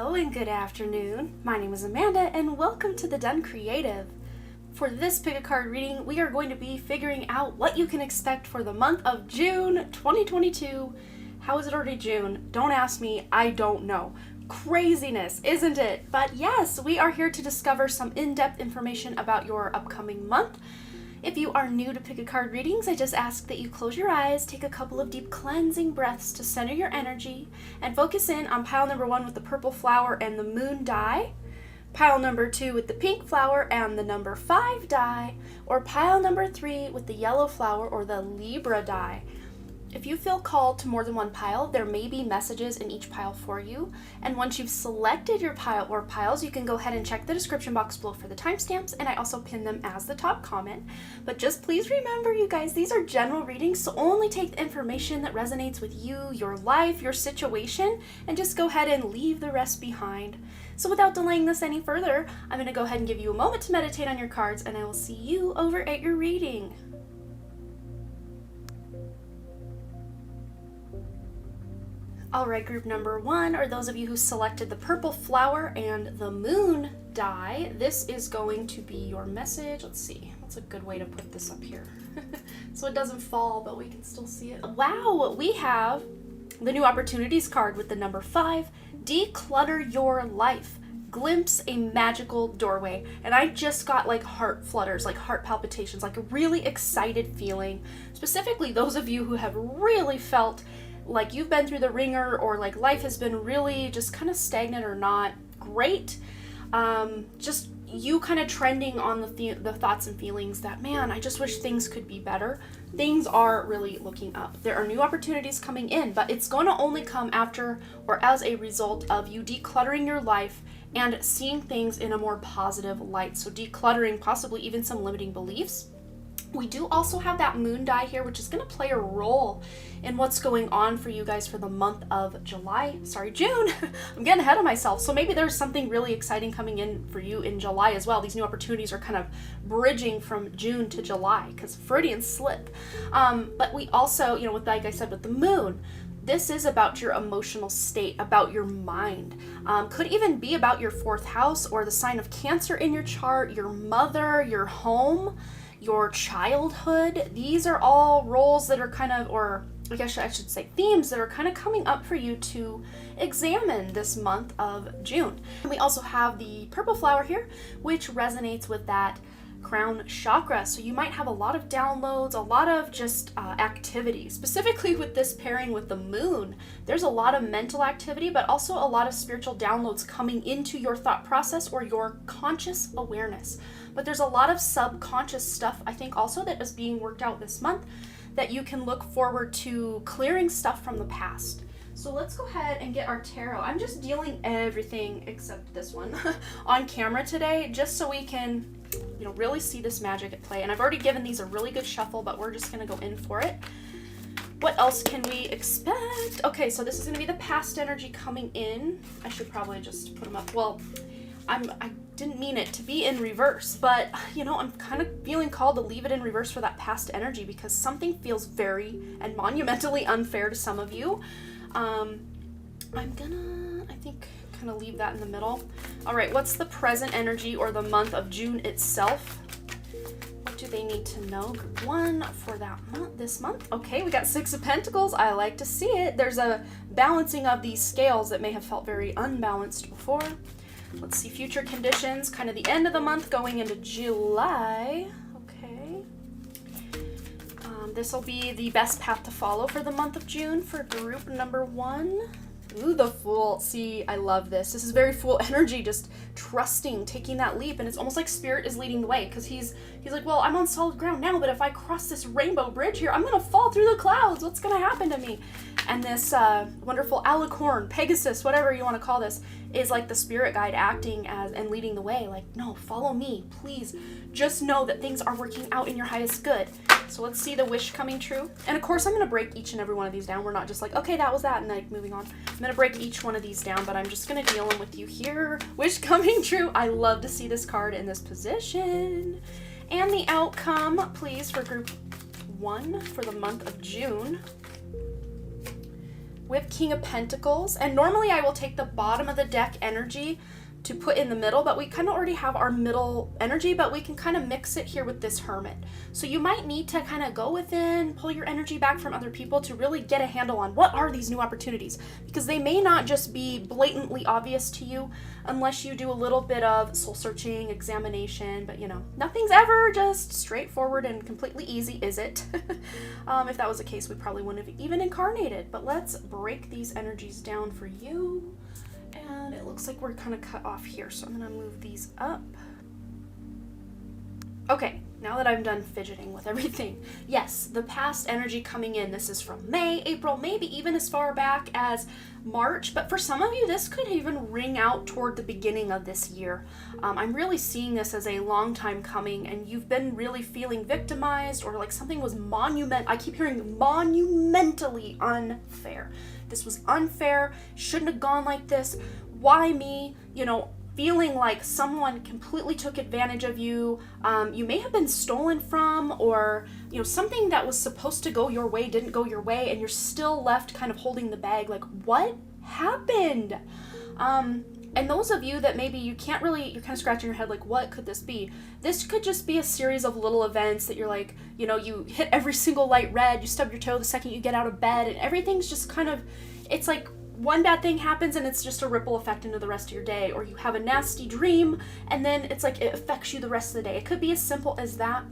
Hello and good afternoon. My name is Amanda and welcome to the Dunn Creative. For this pick a card reading, we are going to be figuring out what you can expect for the month of June 2022. How is it already June? Don't ask me, I don't know. Craziness, isn't it? But yes, we are here to discover some in-depth information about your upcoming month. If you are new to pick a card readings, I just ask that you close your eyes, take a couple of deep cleansing breaths to center your energy, and focus in on pile number 1 with the purple flower and the moon die, pile number 2 with the pink flower and the number 5 die, or pile number 3 with the yellow flower or the Libra die. If you feel called to more than one pile, there may be messages in each pile for you. And once you've selected your pile or piles, you can go ahead and check the description box below for the timestamps, and I also pin them as the top comment. But just please remember, you guys, these are general readings, so only take the information that resonates with you, your life, your situation, and just go ahead and leave the rest behind. So without delaying this any further, I'm going to go ahead and give you a moment to meditate on your cards, and I will see you over at your reading. Alright, group number 1 are those of you who selected the purple flower and the moon die. This is going to be your message. Let's see, what's a good way to put this up here so it doesn't fall, but we can still see it. Wow, we have the new opportunities card with the number 5, declutter your life. Glimpse a magical doorway. And I just got like heart flutters, like heart palpitations, like a really excited feeling. Specifically those of you who have really felt like you've been through the ringer, or like life has been really just kind of stagnant or not great. Just you kind of trending on the thoughts and feelings that, man, I just wish things could be better. Things are really looking up. There are new opportunities coming in, but it's going to only come after or as a result of you decluttering your life and seeing things in a more positive light. So decluttering possibly even some limiting beliefs. We do also have that moon die here, which is going to play a role in what's going on for you guys for the month of June. I'm getting ahead of myself. So maybe there's something really exciting coming in for you in July as well. These new opportunities are kind of bridging from June to July because Freudian slip. But we also, with, like I said, with the moon, this is about your emotional state, about your mind. Could even be about your 4th house or the sign of Cancer in your chart, your mother, your home, your childhood. These are all roles that are kind of, or I guess I should say themes that are kind of coming up for you to examine this month of June. And we also have the purple flower here, which resonates with that crown chakra. So you might have a lot of downloads, a lot of just activity. Specifically with this pairing with the moon, there's a lot of mental activity, but also a lot of spiritual downloads coming into your thought process or your conscious awareness. But there's a lot of subconscious stuff, I think, also that is being worked out this month that you can look forward to clearing stuff from the past. So let's go ahead and get our tarot. I'm just dealing everything except this one on camera today, just so we can, really see this magic at play. And I've already given these a really good shuffle, but we're just going to go in for it. What else can we expect? Okay, so this is going to be the past energy coming in. I should probably just put them up. Well, I didn't mean it to be in reverse, but I'm kind of feeling called to leave it in reverse for that past energy because something feels very and monumentally unfair to some of you. I'm gonna, I think, kind of leave that in the middle. All right, what's the present energy or the month of June itself? What do they need to know? Group 1 for that month, this month. Okay, we got 6 of Pentacles. I like to see it. There's a balancing of these scales that may have felt very unbalanced before. Let's see, future conditions, kind of the end of the month going into July. Okay. This will be the best path to follow for the month of June for group number 1. Ooh, the Fool. See, I love this. This is very Fool energy, just trusting, taking that leap. And it's almost like Spirit is leading the way because he's like, well, I'm on solid ground now, but if I cross this rainbow bridge here, I'm going to fall through the clouds. What's going to happen to me? And this wonderful alicorn, Pegasus, whatever you want to call this, is like the spirit guide acting as and leading the way. Like, no, follow me, please. Just know that things are working out in your highest good. So let's see the wish coming true. And of course, I'm going to break each and every one of these down. We're not just like, okay, that was that, and like moving on. I'm going to break each one of these down, but I'm just going to deal them with you here. Wish coming true. I love to see this card in this position. And the outcome, please, for group 1 for the month of June. We have King of Pentacles, and normally I will take the bottom of the deck energy to put in the middle, but we kind of already have our middle energy, but we can kind of mix it here with this Hermit. So you might need to kind of go within, pull your energy back from other people to really get a handle on what are these new opportunities, because they may not just be blatantly obvious to you unless you do a little bit of soul searching, examination, but nothing's ever just straightforward and completely easy, is it? If that was the case, we probably wouldn't have even incarnated, but let's break these energies down for you. And it looks like we're kind of cut off here, so I'm going to move these up. Okay, now that I'm done fidgeting with everything, yes, the past energy coming in, this is from May, April, maybe even as far back as March, but for some of you, this could even ring out toward the beginning of this year. I'm really seeing this as a long time coming, and you've been really feeling victimized, or like something was I keep hearing monumentally unfair. This was unfair, shouldn't have gone like this, why me, feeling like someone completely took advantage of you, you may have been stolen from, or something that was supposed to go your way didn't go your way, and you're still left kind of holding the bag, like, what happened? And those of you that maybe you're kind of scratching your head like, what could this be? This could just be a series of little events that you're like, you hit every single light red, you stub your toe the second you get out of bed, and everything's just kind of, it's like one bad thing happens and it's just a ripple effect into the rest of your day, or you have a nasty dream and then it's like it affects you the rest of the day. It could be as simple as that.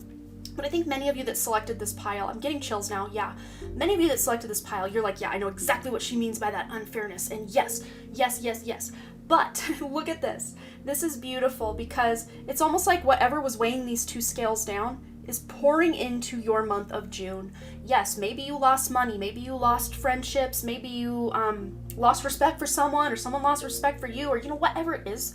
But I think many of you that selected this pile, I'm getting chills now, yeah. Many of you that selected this pile, you're like, yeah, I know exactly what she means by that unfairness. And yes. But look at this. This is beautiful because it's almost like whatever was weighing these two scales down is pouring into your month of June. Yes, maybe you lost money, maybe you lost friendships, maybe you lost respect for someone, or someone lost respect for you, or whatever it is.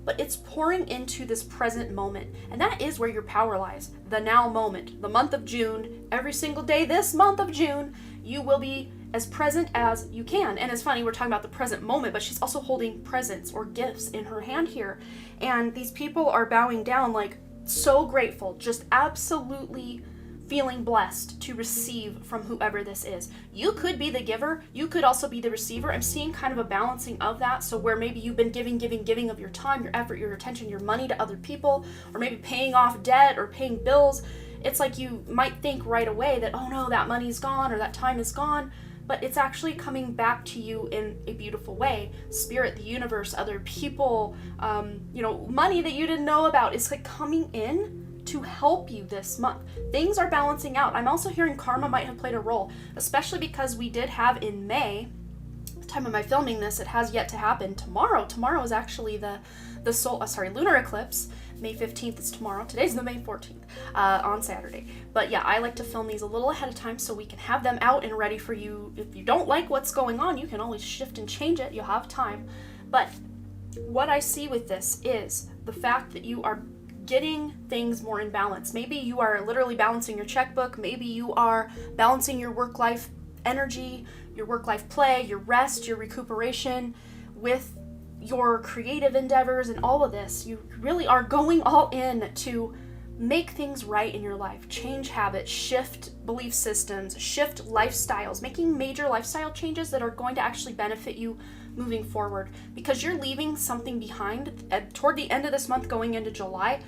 But it's pouring into this present moment. And that is where your power lies. The now moment. The month of June. Every single day this month of June, you will be as present as you can. And it's funny, we're talking about the present moment, but she's also holding presents or gifts in her hand here. And these people are bowing down, like, so grateful, just absolutely feeling blessed to receive from whoever this is. You could be the giver, you could also be the receiver. I'm seeing kind of a balancing of that, so where maybe you've been giving of your time, your effort, your attention, your money to other people, or maybe paying off debt or paying bills. It's like you might think right away that, oh no, that money's gone or that time is gone, but it's actually coming back to you in a beautiful way. Spirit, the universe, other people, money that you didn't know about is like coming in to help you this month. Things are balancing out. I'm also hearing karma might have played a role, especially because we did have in May, the time of my filming this, it has yet to happen. Tomorrow is actually the lunar eclipse. May 15th is tomorrow. Today's the May 14th, on Saturday. But yeah, I like to film these a little ahead of time so we can have them out and ready for you. If you don't like what's going on, you can always shift and change it. You'll have time. But what I see with this is the fact that you are getting things more in balance. Maybe you are literally balancing your checkbook. Maybe you are balancing your work-life energy, your work-life play, your rest, your recuperation with your creative endeavors and all of this. You really are going all in to make things right in your life, change habits, shift belief systems, shift lifestyles, making major lifestyle changes that are going to actually benefit you moving forward, because you're leaving something behind toward the end of this month going into July,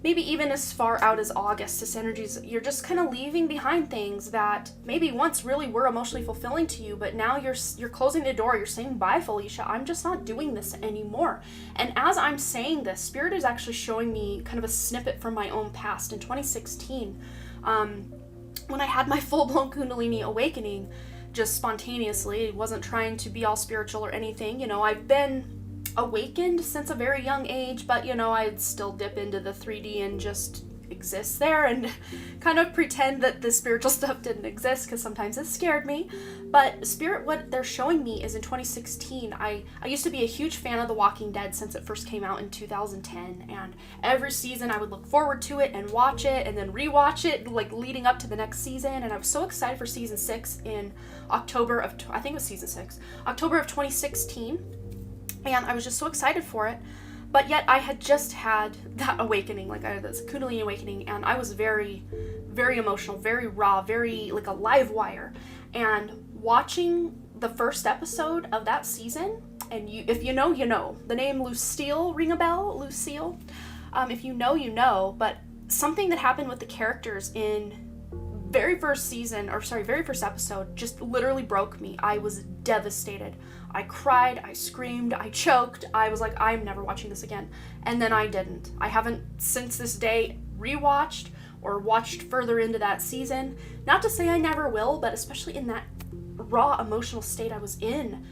maybe even as far out as August. This energy's, you're just kind of leaving behind things that maybe once really were emotionally fulfilling to you, but now you're closing the door. You're saying, bye, Felicia, I'm just not doing this anymore. And as I'm saying this, Spirit is actually showing me kind of a snippet from my own past. In 2016, when I had my full-blown Kundalini awakening, just spontaneously, wasn't trying to be all spiritual or anything. I've been awakened since a very young age, but I'd still dip into the 3D and just exist there and kind of pretend that the spiritual stuff didn't exist, because sometimes it scared me. But Spirit, what they're showing me is in 2016, I used to be a huge fan of The Walking Dead since it first came out in 2010, and every season I would look forward to it and watch it and then rewatch it, like leading up to the next season. And I was so excited for season 6 in October of 2016, and I was just so excited for it. But yet I had just had that awakening, like I had this Kundalini awakening, and I was very, very emotional, very raw, very like a live wire. And watching the first episode of that season, and if you know, you know. The name Lucille, ring a bell? Lucille? If you know, you know, but something that happened with the characters in very first episode just literally broke me. I was devastated. I cried, I screamed, I choked. I was like, I'm never watching this again. And then I didn't. I haven't since this day rewatched or watched further into that season. Not to say I never will, but especially in that raw emotional state I was in,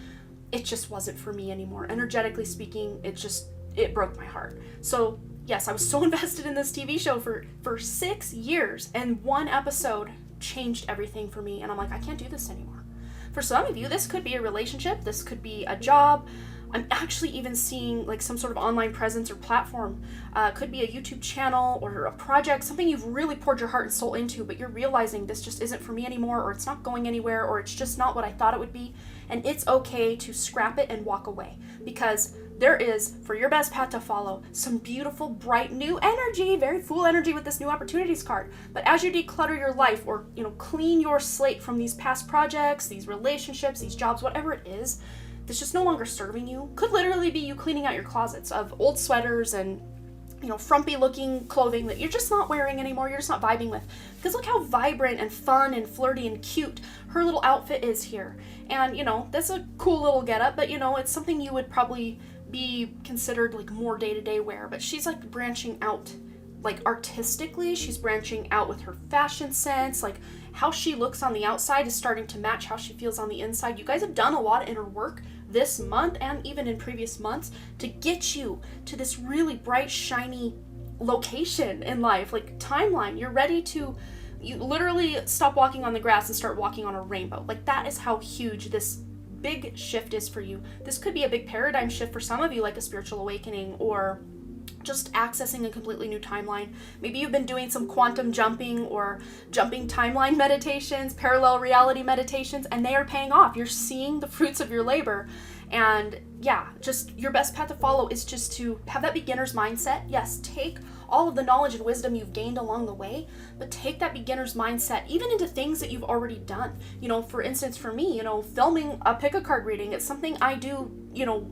it just wasn't for me anymore. Energetically speaking, it broke my heart. So yes, I was so invested in this TV show for 6 years, and one episode changed everything for me, and I'm like, I can't do this anymore. For some of you, this could be a relationship, this could be a job. I'm actually even seeing like some sort of online presence or platform. Could be a YouTube channel or a project, something you've really poured your heart and soul into, but you're realizing this just isn't for me anymore, or it's not going anywhere, or it's just not what I thought it would be. And it's okay to scrap it and walk away, because there is, for your best path to follow, some beautiful, bright, new energy, very full energy with this new opportunities card. But as you declutter your life, or, clean your slate from these past projects, these relationships, these jobs, whatever it is, that's just no longer serving you. Could literally be you cleaning out your closets of old sweaters and, frumpy looking clothing that you're just not wearing anymore, you're just not vibing with. Because look how vibrant and fun and flirty and cute her little outfit is here. And, that's a cool little getup, but, it's something you would probably be considered like more day-to-day wear. But she's like branching out, like artistically, she's branching out with her fashion sense, like how she looks on the outside is starting to match how she feels on the inside. You guys have done a lot of inner work this month and even in previous months to get you to this really bright, shiny location in life, like timeline. You're ready to, you literally stop walking on the grass and start walking on a rainbow. Like that is how huge this big shift is for you. This could be a big paradigm shift for some of you, like a spiritual awakening or just accessing a completely new timeline. Maybe you've been doing some quantum jumping or jumping timeline meditations, parallel reality meditations, and they are paying off. You're seeing the fruits of your labor. And yeah, just your best path to follow is just to have that beginner's mindset. Yes, take all of the knowledge and wisdom you've gained along the way, but take that beginner's mindset even into things that you've already done. For instance, for me, filming a pick a card reading, it's something I do,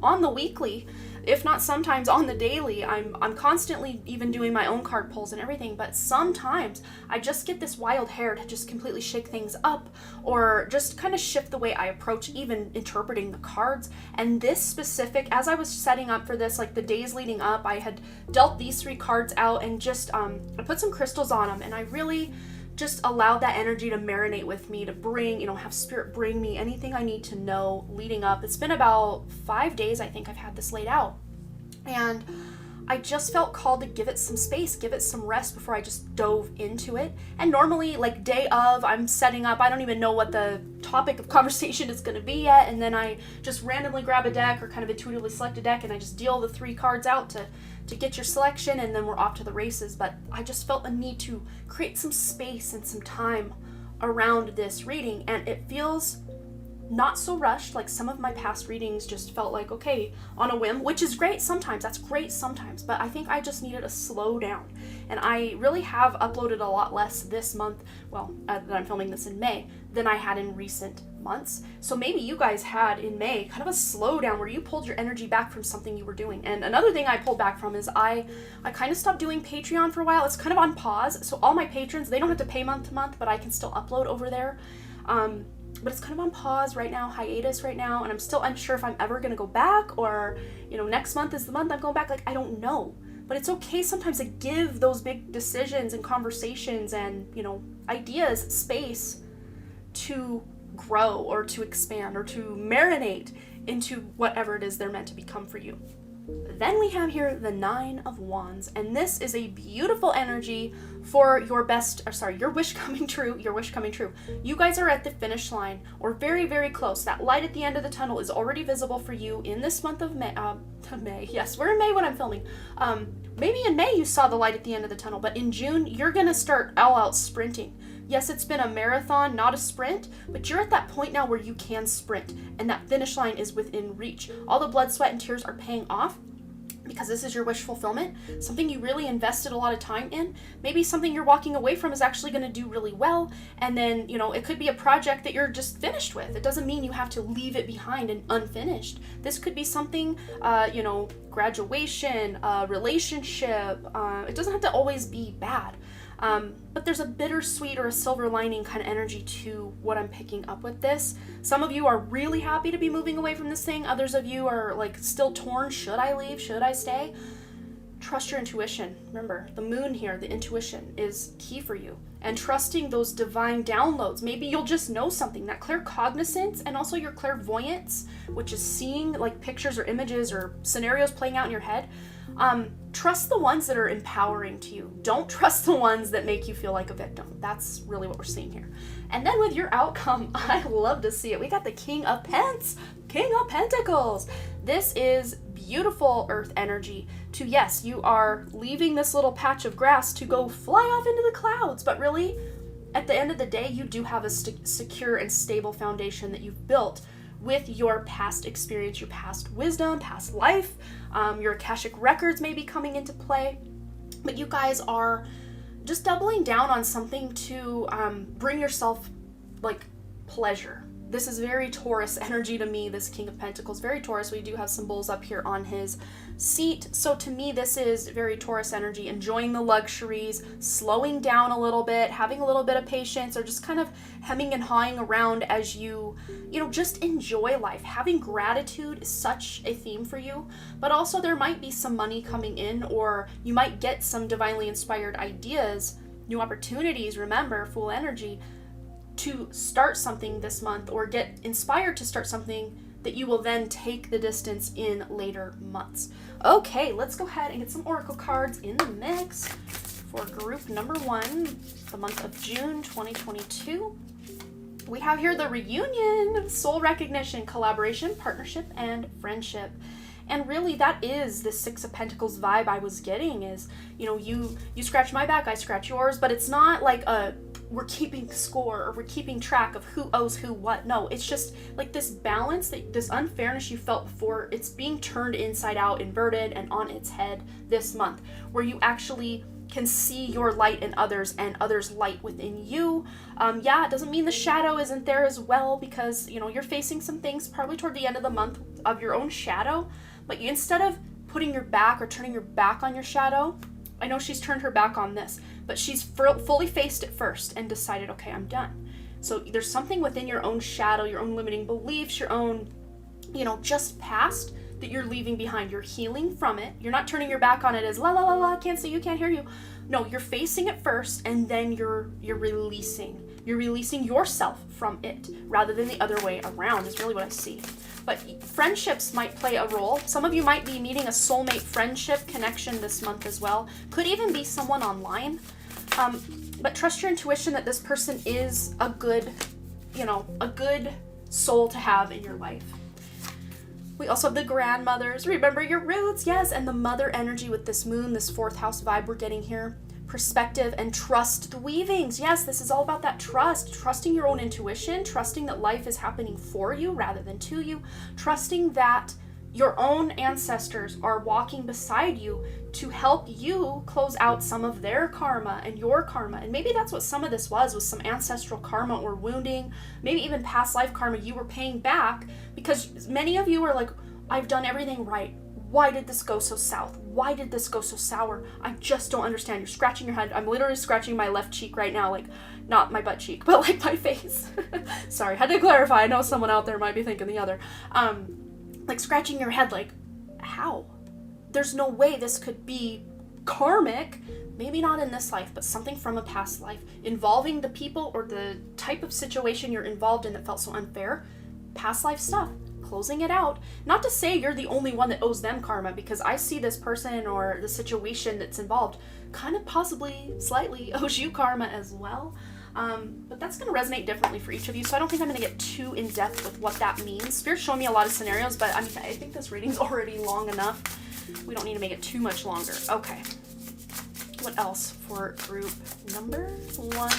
on the weekly, if not sometimes on the daily. I'm constantly even doing my own card pulls and everything, but sometimes I just get this wild hair to just completely shake things up or just kind of shift the way I approach even interpreting the cards. And this specific, as I was setting up for this, like the days leading up, I had dealt these 3 cards out and just I put some crystals on them, and I really just allowed that energy to marinate with me, to bring, have spirit bring me anything I need to know leading up. It's been about 5 days, I think I've had this laid out. And I just felt called to give it some space, give it some rest before I just dove into it. And normally, like day of, I'm setting up, I don't even know what the topic of conversation is going to be yet, and then I just randomly grab a deck or kind of intuitively select a deck, and I just deal the 3 cards out to get your selection, and then we're off to the races. But I just felt a need to create some space and some time around this reading, and it feels not so rushed. Like some of my past readings just felt like, okay, on a whim, which is great sometimes, that's great sometimes, but I think I just needed to slow down. And I really have uploaded a lot less this month, that I'm filming this in May, than I had in recent months. So maybe you guys had in May kind of a slowdown where you pulled your energy back from something you were doing. And another thing I pulled back from is I kind of stopped doing Patreon for a while. It's kind of on pause, so all my patrons, they don't have to pay month to month, but I can still upload over there. But it's kind of on pause right now, hiatus right now, and I'm still unsure if I'm ever going to go back, or, next month is the month I'm going back. Like, I don't know. But it's okay sometimes to give those big decisions and conversations and, ideas space to grow or to expand or to marinate into whatever it is they're meant to become for you. Then we have here the 9 of Wands, and this is a beautiful energy for your wish coming true, You guys are at the finish line or very, very close. That light at the end of the tunnel is already visible for you in this month of May. Yes, we're in May when I'm filming. Maybe in May you saw the light at the end of the tunnel, but in June, you're going to start all out sprinting. Yes, it's been a marathon, not a sprint, but you're at that point now where you can sprint, and that finish line is within reach. All the blood, sweat, and tears are paying off. because this is your wish fulfillment, something you really invested a lot of time in. Maybe something you're walking away from is actually going to do really well. And then, it could be a project that you're just finished with. It doesn't mean you have to leave it behind and unfinished. This could be something, graduation, relationship. It doesn't have to always be bad. But there's a bittersweet or a silver lining kind of energy to what I'm picking up with this. Some of you are really happy to be moving away from this thing. Others of you are like still torn. Should I leave? Should I stay? Trust your intuition. Remember, the moon here, the intuition is key for you. And trusting those divine downloads. Maybe you'll just know something. That claircognizance and also your clairvoyance, which is seeing like pictures or images or scenarios playing out in your head. Trust the ones that are empowering to you. Don't trust the ones that make you feel like a victim. That's really what we're seeing here. And then with your outcome, I love to see it. We got the King of Pentacles. This is beautiful earth energy to, yes, you are leaving this little patch of grass to go fly off into the clouds. But really, at the end of the day, you do have a secure and stable foundation that you've built with your past experience, your past wisdom, past life, your Akashic records may be coming into play, but you guys are just doubling down on something to bring yourself like pleasure. This is very Taurus energy to me, this King of Pentacles, very Taurus. We do have some bulls up here on his seat. So to me, this is very Taurus energy, enjoying the luxuries, slowing down a little bit, having a little bit of patience, or just kind of hemming and hawing around as you just enjoy life. Having gratitude is such a theme for you, but also there might be some money coming in, or you might get some divinely inspired ideas, new opportunities, remember, Fool energy, to start something this month or get inspired to start something that you will then take the distance in later months. Okay, let's go ahead and get some oracle cards in the mix for group number 1, the month of June 2022. We have here the reunion, soul recognition, collaboration, partnership, and friendship. And really that is the Six of Pentacles vibe I was getting is, you scratch my back, I scratch yours, but it's not like we're keeping score or we're keeping track of who owes who what. No, it's just like this balance, this unfairness you felt before, it's being turned inside out, inverted, and on its head this month, where you actually can see your light in others and others' light within you. It doesn't mean the shadow isn't there as well, because you're facing some things probably toward the end of the month of your own shadow, but instead of putting your back or turning your back on your shadow, I know she's turned her back on this, but she's fully faced it first and decided, okay, I'm done. So there's something within your own shadow, your own limiting beliefs, your own, just past that you're leaving behind. You're healing from it. You're not turning your back on it as la la la la, can't see you, can't hear you. No, you're facing it first, and then you're releasing. You're releasing yourself from it rather than the other way around is really what I see. But friendships might play a role. Some of you might be meeting a soulmate friendship connection this month as well. Could even be someone online. But trust your intuition that this person is a good soul to have in your life. We also have the grandmothers. Remember your roots, yes, and the mother energy with this moon, this 4th house vibe we're getting here. Perspective and trust the weavings. Yes, this is all about that trust, trusting your own intuition, trusting that life is happening for you rather than to you, trusting that your own ancestors are walking beside you to help you close out some of their karma and your karma. And maybe that's what some of this was some ancestral karma or wounding, maybe even past life karma you were paying back, because many of you are like, I've done everything right. Why did this go so south? Why did this go so sour? I just don't understand. You're scratching your head. I'm literally scratching my left cheek right now, like not my butt cheek, but like my face. Sorry, had to clarify. I know someone out there might be thinking the other. Like scratching your head, like, how? There's no way this could be karmic. Maybe not in this life, but something from a past life involving the people or the type of situation you're involved in that felt so unfair. Past life stuff. Closing it out. Not to say you're the only one that owes them karma, because I see this person or the situation that's involved kind of possibly slightly owes you karma as well. But that's going to resonate differently for each of you, so I don't think I'm going to get too in-depth with what that means. Spirit's showing me a lot of scenarios, but I think this reading's already long enough. We don't need to make it too much longer. Okay. What else for group number 1,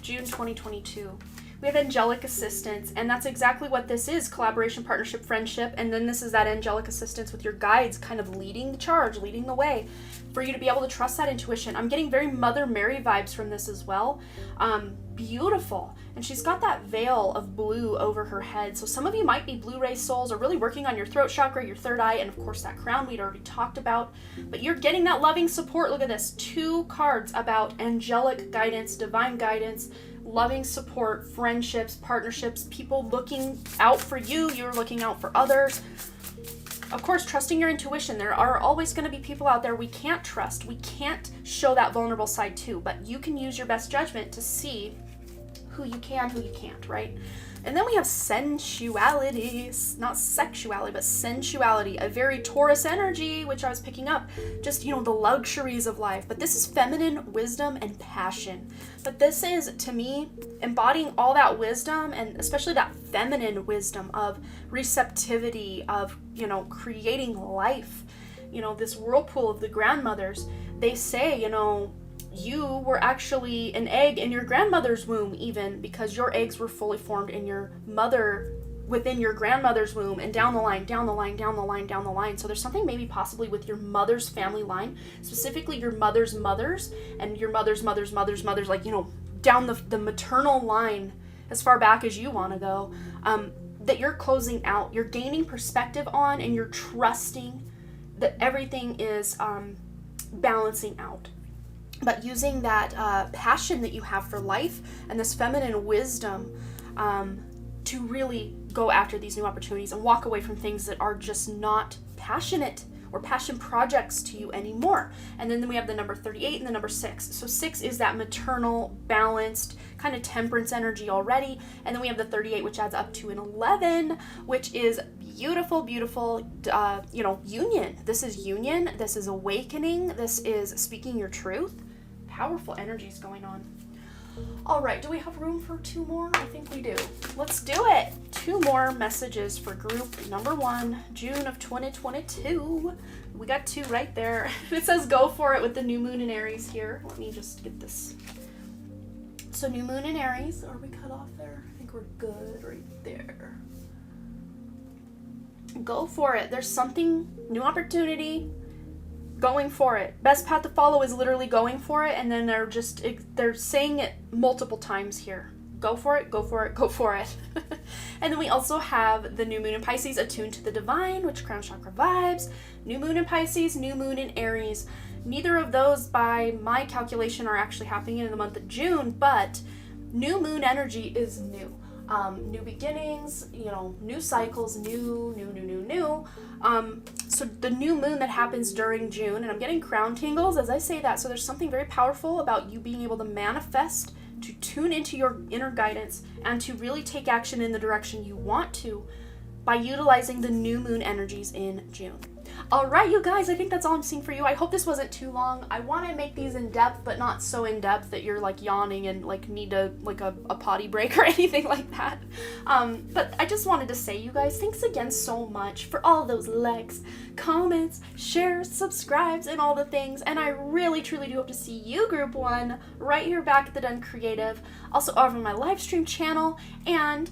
June 2022? We have angelic assistance, and that's exactly what this is: collaboration, partnership, friendship. And then this is that angelic assistance with your guides kind of leading the charge, leading the way for you to be able to trust that intuition. I'm getting very Mother Mary vibes from this as well. Beautiful. And she's got that veil of blue over her head. So some of you might be Blu-ray souls or really working on your throat chakra, your third eye, and of course that crown we'd already talked about. But you're getting that loving support. Look at this. 2 cards about angelic guidance, divine guidance, loving support, friendships, partnerships, people looking out for you. You're looking out for others. Of course, trusting your intuition. There are always going to be people out there we can't trust. We can't show that vulnerable side to, but you can use your best judgment to see who you can, who you can't, right? And then we have sensuality, not sexuality, but sensuality, a very Taurus energy, which I was picking up, just, the luxuries of life. But this is feminine wisdom and passion. But this is, to me, embodying all that wisdom, and especially that feminine wisdom of receptivity, of, creating life. This whirlpool of the grandmothers, they say, you were actually an egg in your grandmother's womb, even, because your eggs were fully formed in your mother, within your grandmother's womb, and down the line, down the line, down the line, down the line. So there's something maybe possibly with your mother's family line, specifically your mother's mothers, and your mother's mothers, like, down the maternal line as far back as you want to go, that you're closing out, you're gaining perspective on, and you're trusting that everything is balancing out. But using that passion that you have for life and this feminine wisdom to really go after these new opportunities and walk away from things that are just not passionate or passion projects to you anymore. And then we have the number 38 and the number 6. So 6 is that maternal, balanced, kind of temperance energy already. And then we have the 38, which adds up to an 11, which is beautiful, union. This is union. This is awakening. This is speaking your truth. Powerful energies going on. All right, do we have room for 2 more? I think we do. Let's do it. 2 more messages for group number 1, June of 2022. We got 2 right there. It says go for it with the new moon in Aries here. Let me just get this. So new moon in Aries. Are we cut off there? I think we're good right there. Go for it. There's something, new opportunity. Going for it. Best path to follow is literally going for it, and then they're saying it multiple times here. Go for it, go for it, go for it. And then we also have the new moon in Pisces, attuned to the divine, which crown chakra vibes. New moon in Pisces, new moon in Aries. Neither of those, by my calculation, are actually happening in the month of June, but new moon energy is new. New beginnings, new cycles, new. So the new moon that happens during June, and I'm getting crown tingles as I say that, so there's something very powerful about you being able to manifest, to tune into your inner guidance, and to really take action in the direction you want to by utilizing the new moon energies in June. All right, you guys, I think that's all I'm seeing for you. I hope this wasn't too long. I want to make these in depth, but not so in depth that you're like yawning and like need a potty break or anything like that. But I just wanted to say, you guys, thanks again so much for all those likes, comments, shares, subscribes, and all the things. And I really, truly do hope to see you, Group 1, right here back at the Dunn Creative. Also over on my live stream channel. And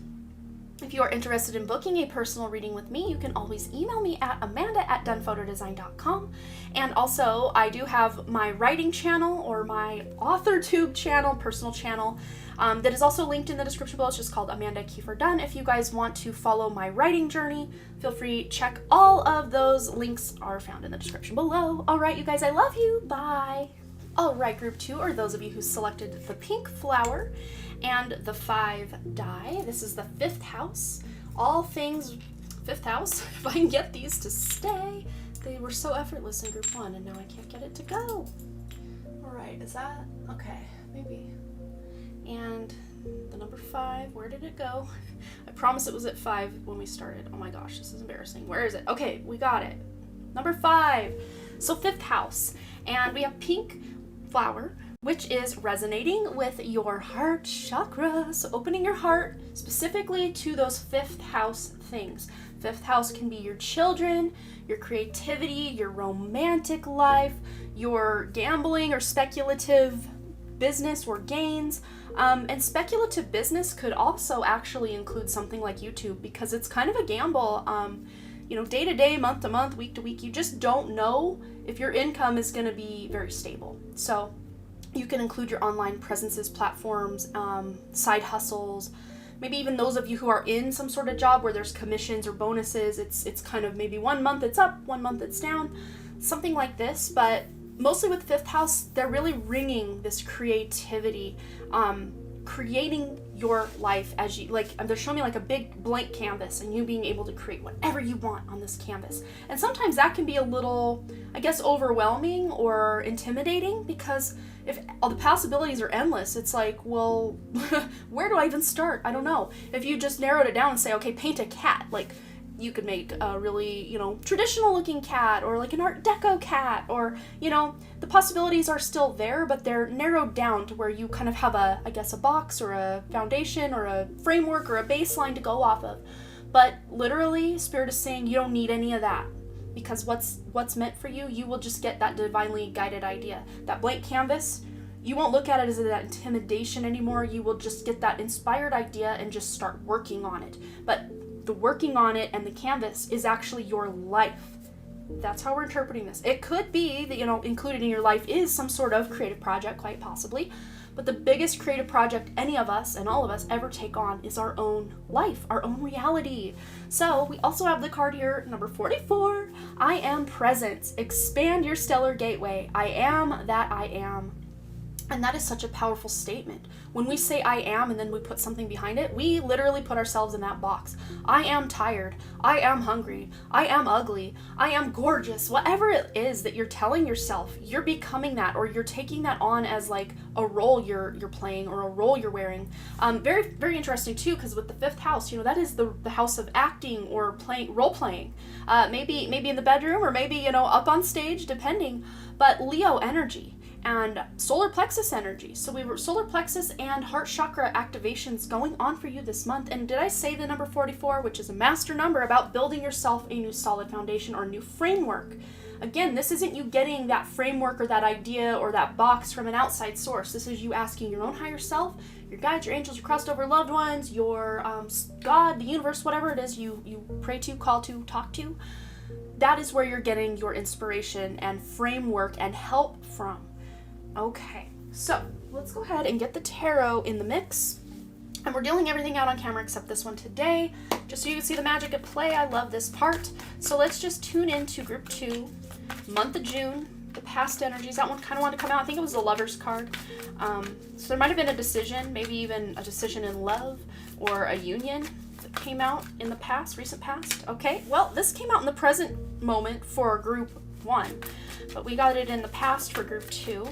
if you are interested in booking a personal reading with me, you can always email me at amanda@dunnphotodesign.com. And also, I do have my writing channel, or my AuthorTube channel, personal channel, that is also linked in the description below. It's just called Amanda Kiefer Dunn. If you guys want to follow my writing journey, feel free to check. All of those links are found in the description below. All right, you guys, I love you. Bye. All right, Group 2 are those of you who selected the pink flower and the 5 die. This is the 5th house. All things 5th house. If I can get these to stay. They were so effortless in Group 1, and now I can't get it to go. All right, is that okay? Maybe. And the number 5, where did it go? I promise it was at 5 when we started. Oh my gosh, this is embarrassing. Where is it? Okay, we got it. Number 5. So 5th house, and we have pink flower, which is resonating with your heart chakra. So opening your heart specifically to those 5th house things. 5th house can be your children, your creativity, your romantic life, your gambling or speculative business or gains. And speculative business could also actually include something like YouTube, because it's kind of a gamble. Day to day, month to month, week to week, you just don't know if your income is going to be very stable. So you can include your online presences, platforms, side hustles, maybe even those of you who are in some sort of job where there's commissions or bonuses. It's kind of maybe 1 month it's up, 1 month it's down, something like this. But mostly with fifth house, they're really ringing this creativity, creating your life as you, like, they're showing me like a big blank canvas and you being able to create whatever you want on this canvas. And sometimes that can be a little, I guess, overwhelming or intimidating, because if all the possibilities are endless, it's like, well, where do I even start? I don't know. If you just narrowed it down and say, okay, paint a cat, like, you could make a really, traditional looking cat, or like an Art Deco cat, or, the possibilities are still there, but they're narrowed down to where you kind of have a box or a foundation or a framework or a baseline to go off of. But literally, Spirit is saying you don't need any of that, because what's meant for you, you will just get that divinely guided idea. That blank canvas, you won't look at it as that intimidation anymore. You will just get that inspired idea and just start working on it. But the working on it and the canvas is actually your life. That's how we're interpreting this. It could be that, included in your life is some sort of creative project, quite possibly. But the biggest creative project any of us and all of us ever take on is our own life, our own reality. So we also have the card here, number 44. I am present. Expand your stellar gateway. I am that I am. And that is such a powerful statement. When we say I am and then we put something behind it, we literally put ourselves in that box. I am tired. I am hungry. I am ugly. I am gorgeous. Whatever it is that you're telling yourself, you're becoming that, or you're taking that on as like a role you're playing or a role you're wearing. Very, very interesting too, because with the fifth house, that is the house of acting or role playing. Maybe in the bedroom, or maybe, up on stage, depending. But Leo energy and solar plexus energy. So we were solar plexus and heart chakra activations going on for you this month. And did I say the number 44, which is a master number about building yourself a new solid foundation or new framework? Again, this isn't you getting that framework or that idea or that box from an outside source. This is you asking your own higher self, your guides, your angels, your crossed over loved ones, your God, the universe, whatever it is you pray to, call to, talk to. That is where you're getting your inspiration and framework and help from. Okay, so let's go ahead and get the tarot in the mix. And we're dealing everything out on camera except this one today, just so you can see the magic at play. I love this part. So let's just tune into group 2, month of June, the past energies. That one kind of wanted to come out. I think it was the Lover's card. So there might have been a decision, maybe even a decision in love or a union that came out in the past, recent past. Okay, well, this came out in the present moment for group 1, but we got it in the past for group 2.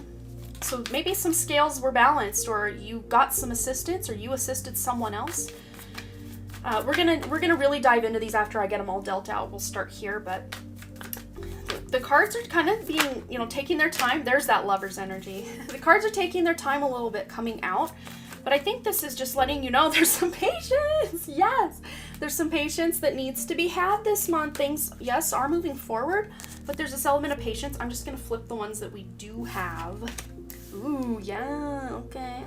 So maybe some scales were balanced, or you got some assistance, or you assisted someone else. We're gonna really dive into these after I get them all dealt out. We'll start here, but the cards are kind of being, taking their time. There's that Lover's energy. The cards are taking their time a little bit coming out, but I think this is just letting you know there's some patience. Yes, there's some patience that needs to be had this month. Things, yes, are moving forward, but there's this element of patience. I'm just gonna flip the ones that we do have. Ooh, yeah, okay.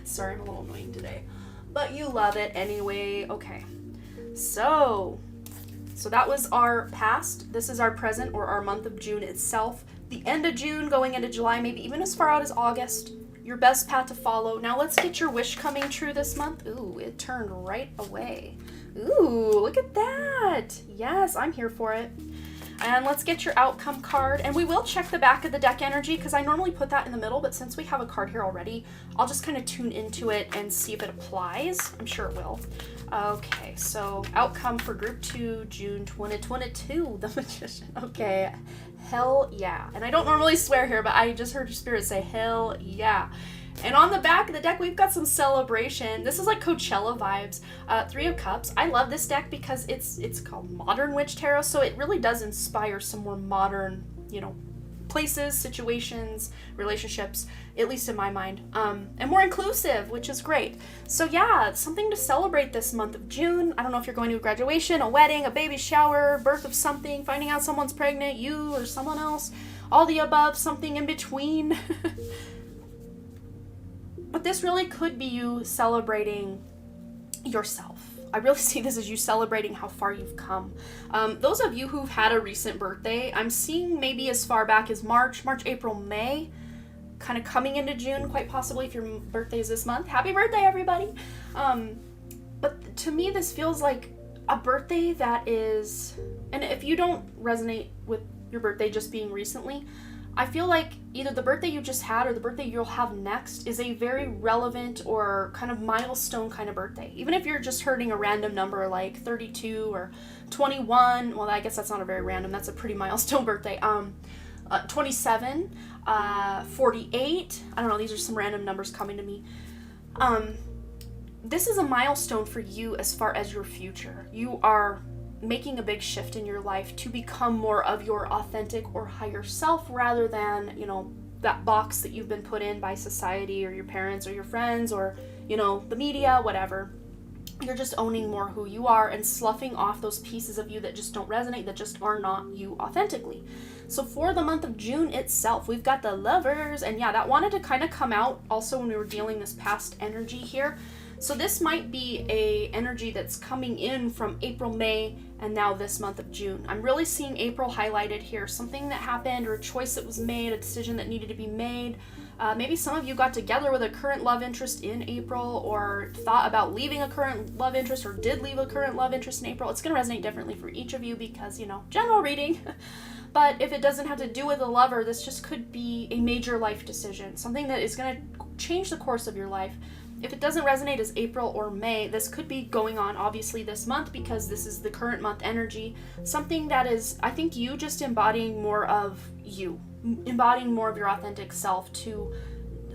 Sorry, I'm a little annoying today, but you love it anyway. Okay, so that was our past. This is our present, or our month of June itself. The end of June, going into July, maybe even as far out as August. Your best path to follow. Now let's get your wish coming true this month. Ooh, it turned right away. Ooh, look at that. Yes, I'm here for it. And let's get your outcome card. And we will check the back of the deck energy, because I normally put that in the middle, but since we have a card here already, I'll just kind of tune into it and see if it applies. I'm sure it will. Okay, so outcome for group 2, June 2022, the Magician. Okay, hell yeah. And I don't normally swear here, but I just heard your spirit say hell yeah. And on the back of the deck, we've got some celebration. This is like Coachella vibes. 3 of Cups. I love this deck because it's called Modern Witch Tarot, so it really does inspire some more modern, places, situations, relationships, at least in my mind, and more inclusive, which is great. So yeah, something to celebrate this month of June. I don't know if you're going to a graduation, a wedding, a baby shower, birth of something, finding out someone's pregnant, you or someone else, all the above, something in between. But this really could be you celebrating yourself. I really see this as you celebrating how far you've come. Those of you who've had a recent birthday, I'm seeing maybe as far back as March, April, May, kind of coming into June, quite possibly if your birthday is this month. Happy birthday, everybody! But to me, this feels like a birthday that is, and if you don't resonate with your birthday just being recently, I feel like either the birthday you just had or the birthday you'll have next is a very relevant or kind of milestone kind of birthday. Even if you're just hurting a random number like 32 or 21, well, I guess that's not a very random, that's a pretty milestone birthday. 27, 48, I don't know, these are some random numbers coming to me. This is a milestone for you as far as your future. You are making a big shift in your life to become more of your authentic or higher self rather than, that box that you've been put in by society or your parents or your friends or, the media, whatever. You're just owning more who you are and sloughing off those pieces of you that just don't resonate, that just are not you authentically. So for the month of June itself, we've got the Lovers, and yeah, that wanted to kind of come out also when we were dealing this past energy here. So this might be a energy that's coming in from April, May, and now this month of June. I'm really seeing April highlighted here. Something that happened or a choice that was made, a decision that needed to be made. Maybe some of you got together with a current love interest in April or thought about leaving a current love interest or did leave a current love interest in April. It's going to resonate differently for each of you because, general reading. But if it doesn't have to do with a lover, this just could be a major life decision, something that is going to change the course of your life. If it doesn't resonate as April or May, this could be going on obviously this month because this is the current month energy. Something that is, I think, you just embodying more of you, embodying more of your authentic self to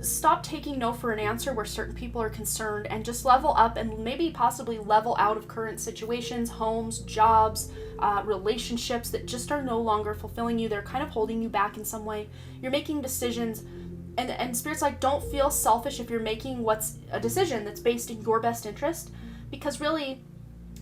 stop taking no for an answer where certain people are concerned and just level up and maybe possibly level out of current situations, homes, jobs, relationships that just are no longer fulfilling you. They're kind of holding you back in some way. You're making decisions. And Spirit's like, don't feel selfish if you're making what's a decision that's based in your best interest, because really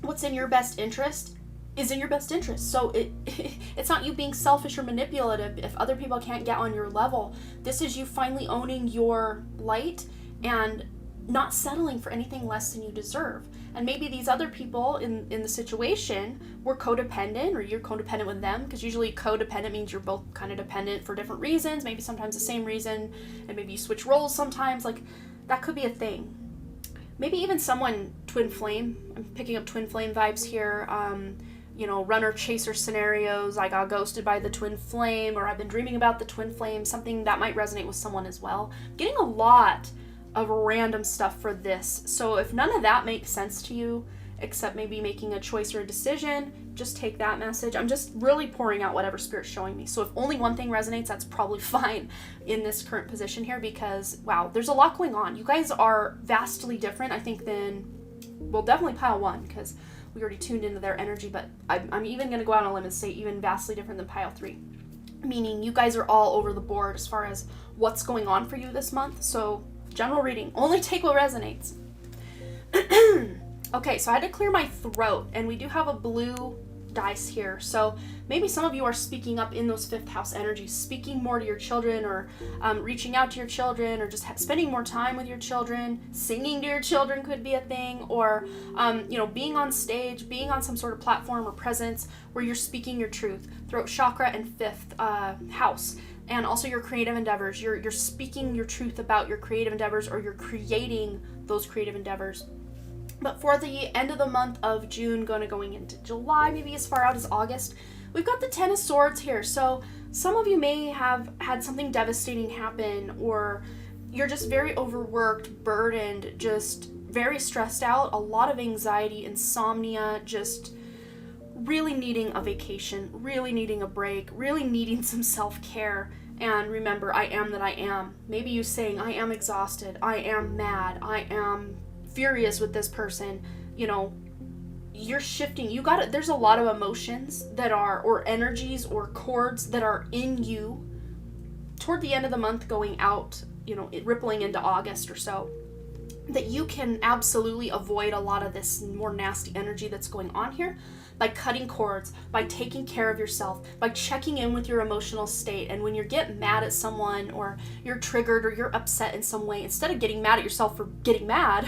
what's in your best interest is in your best interest. So it's not you being selfish or manipulative if other people can't get on your level. This is you finally owning your light and not settling for anything less than you deserve. And maybe these other people in the situation were codependent, or you're codependent with them, because usually codependent means you're both kind of dependent for different reasons, maybe sometimes the same reason, and maybe you switch roles sometimes. Like, that could be a thing. Maybe even someone twin flame. I'm picking up twin flame vibes here. Runner chaser scenarios. I got ghosted by the twin flame, or I've been dreaming about the twin flame. Something that might resonate with someone as well. I'm getting a lot of random stuff for this. So if none of that makes sense to you, except maybe making a choice or a decision, just take that message. I'm just really pouring out whatever Spirit's showing me. So if only one thing resonates, that's probably fine in this current position here, because wow, there's a lot going on. You guys are vastly different, I think, than, well, definitely pile one, because we already tuned into their energy, but I'm even going to go out on a limb and say even vastly different than pile 3. Meaning you guys are all over the board as far as what's going on for you this month. So general reading, only take what resonates. Okay, so I had to clear my throat, and we do have a blue dice here. So maybe some of you are speaking up in those 5th house energies, speaking more to your children, or reaching out to your children, or just spending more time with your children. Singing to your children could be a thing, or being on stage, being on some sort of platform or presence where you're speaking your truth. Throat chakra and 5th house. And also your creative endeavors. You're speaking your truth about your creative endeavors, or you're creating those creative endeavors. But for the end of the month of June, going into July, maybe as far out as August, we've got the 10 of Swords here. So some of you may have had something devastating happen, or you're just very overworked, burdened, just very stressed out, a lot of anxiety, insomnia, just really needing a vacation, really needing a break, really needing some self-care. And remember, I am that I am. Maybe you saying, I am exhausted, I am mad, I am furious with this person. You're shifting. There's a lot of emotions that are, or energies or chords that are in you toward the end of the month going out, rippling into August or so. that you can absolutely avoid a lot of this more nasty energy that's going on here by cutting cords, by taking care of yourself, by checking in with your emotional state. And when you get mad at someone, or you're triggered, or you're upset in some way, instead of getting mad at yourself for getting mad,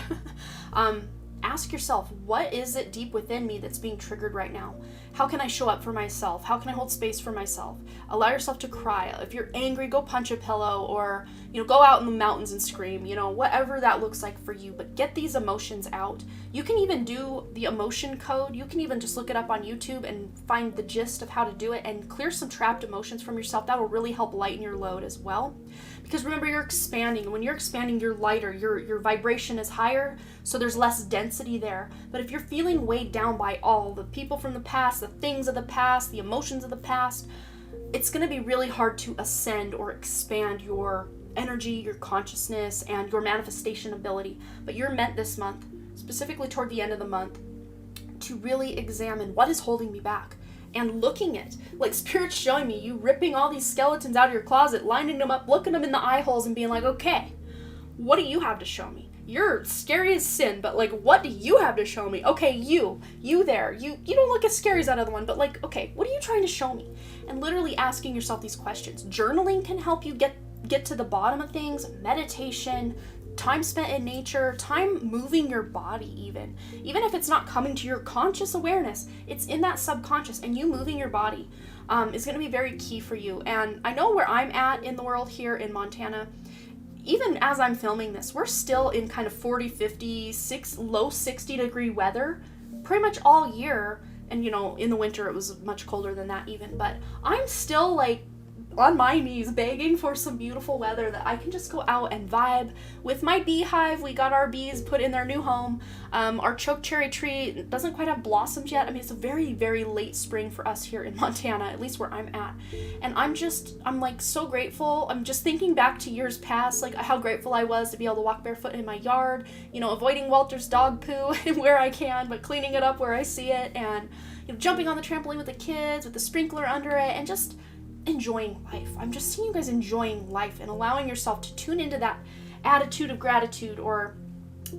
ask yourself, what is it deep within me that's being triggered right now? How can I show up for myself? How can I hold space for myself? Allow yourself to cry. If you're angry, go punch a pillow, or, go out in the mountains and scream, whatever that looks like for you. But get these emotions out. You can even do the emotion code. You can even just look it up on YouTube and find the gist of how to do it and clear some trapped emotions from yourself. That will really help lighten your load as well. Because remember, you're expanding. When you're expanding, you're lighter. Your vibration is higher, so there's less density there. But if you're feeling weighed down by all the people from the past, the things of the past, the emotions of the past, it's going to be really hard to ascend or expand your energy, your consciousness, and your manifestation ability. But you're meant this month, specifically toward the end of the month, to really examine what is holding me back. And looking at, like Spirit's showing me, you ripping all these skeletons out of your closet, lining them up, looking them in the eye holes and being like, okay, what do you have to show me? You're scary as sin, but like, what do you have to show me? Okay, you there, you don't look as scary as that other one, but like, okay, what are you trying to show me? And literally asking yourself these questions. Journaling can help you get to the bottom of things. Meditation, time spent in nature, time moving your body, even if it's not coming to your conscious awareness, it's in that subconscious, and you moving your body is going to be very key for you. And I know where I'm at in the world here in Montana. Even as I'm filming this, we're still in kind of 40, 50, low 60 degree weather pretty much all year. And in the winter it was much colder than that even, but I'm still like on my knees begging for some beautiful weather that I can just go out and vibe with my beehive. We got our bees put in their new home. Our chokecherry tree doesn't quite have blossoms yet. I mean, it's a very, very late spring for us here in Montana, at least where I'm at. And I'm like so grateful. I'm just thinking back to years past, like how grateful I was to be able to walk barefoot in my yard, avoiding Walter's dog poo where I can, but cleaning it up where I see it, and jumping on the trampoline with the kids with the sprinkler under it, and just enjoying life. I'm just seeing you guys enjoying life and allowing yourself to tune into that attitude of gratitude, or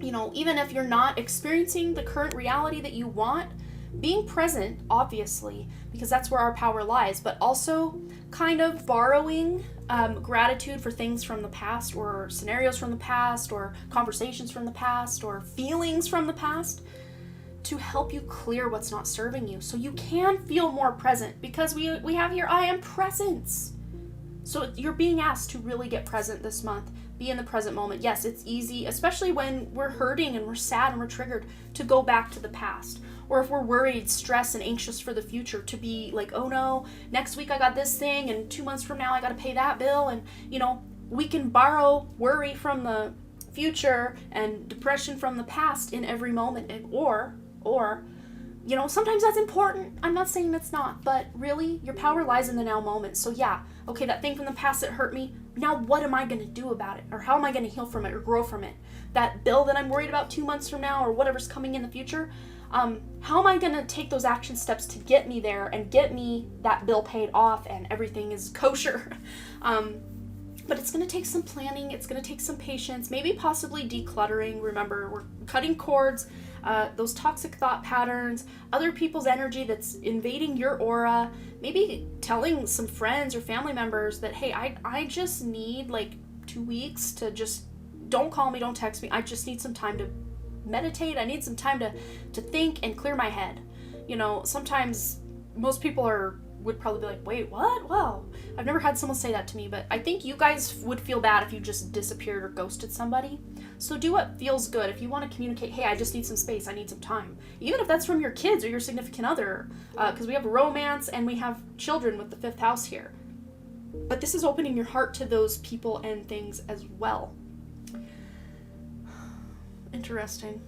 even if you're not experiencing the current reality that you want, being present, obviously, because that's where our power lies, but also kind of borrowing gratitude for things from the past, or scenarios from the past, or conversations from the past, or feelings from the past, to help you clear what's not serving you, so you can feel more present, because we have here, I am presence. So you're being asked to really get present this month. Be in the present moment. Yes, it's easy, especially when we're hurting and we're sad and we're triggered, to go back to the past. Or if we're worried, stressed, and anxious for the future, to be like, oh no, next week I got this thing, and 2 months from now I got to pay that bill. And we can borrow worry from the future and depression from the past in every moment. Or sometimes that's important. I'm not saying that's not, but really, your power lies in the now moment. So yeah, okay, that thing from the past that hurt me, now what am I going to do about it? Or how am I going to heal from it or grow from it? That bill that I'm worried about 2 months from now, or whatever's coming in the future, how am I going to take those action steps to get me there and get me that bill paid off and everything is kosher? But it's going to take some planning. It's going to take some patience, maybe possibly decluttering. Remember, we're cutting cords, those toxic thought patterns, other people's energy that's invading your aura, maybe telling some friends or family members that, hey, I just need like 2 weeks to just, don't call me, don't text me. I just need some time to meditate. I need some time to think and clear my head. Sometimes most people would probably be like, wait, what? Well, I've never had someone say that to me, but I think you guys would feel bad if you just disappeared or ghosted somebody. So do what feels good. If you want to communicate, hey, I just need some space, I need some time. Even if that's from your kids or your significant other, because we have romance and we have children with the 5th house here. But this is opening your heart to those people and things as well. Interesting.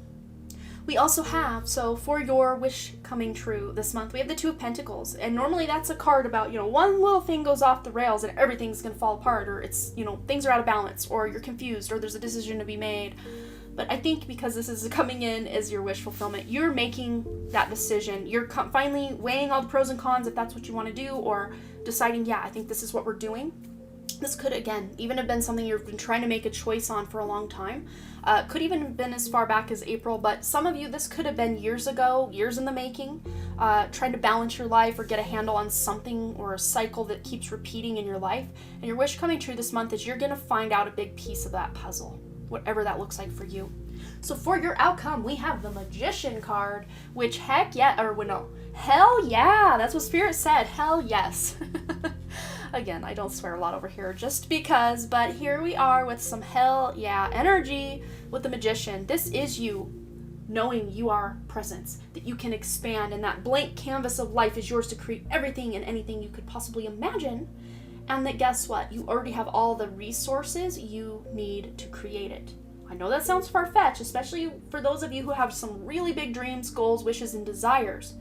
We also have, so for your wish coming true this month, we have the 2 of Pentacles. And normally that's a card about, one little thing goes off the rails and everything's going to fall apart, or it's, things are out of balance, or you're confused, or there's a decision to be made. But I think because this is coming in as your wish fulfillment, you're making that decision. You're finally weighing all the pros and cons if that's what you want to do, or deciding, yeah, I think this is what we're doing. This could, again, even have been something you've been trying to make a choice on for a long time. Could even have been as far back as April, but some of you, this could have been years ago, years in the making, trying to balance your life or get a handle on something or a cycle that keeps repeating in your life. And your wish coming true this month is you're going to find out a big piece of that puzzle, whatever that looks like for you. So for your outcome, we have the Magician card, which hell yeah, that's what Spirit said, hell yes. Again, I don't swear a lot over here just because, but here we are with some hell yeah energy with the Magician. This is you knowing you are presence, that you can expand, and that blank canvas of life is yours to create everything and anything you could possibly imagine, and that guess what? You already have all the resources you need to create it. I know that sounds far-fetched, especially for those of you who have some really big dreams, goals, wishes, and desires.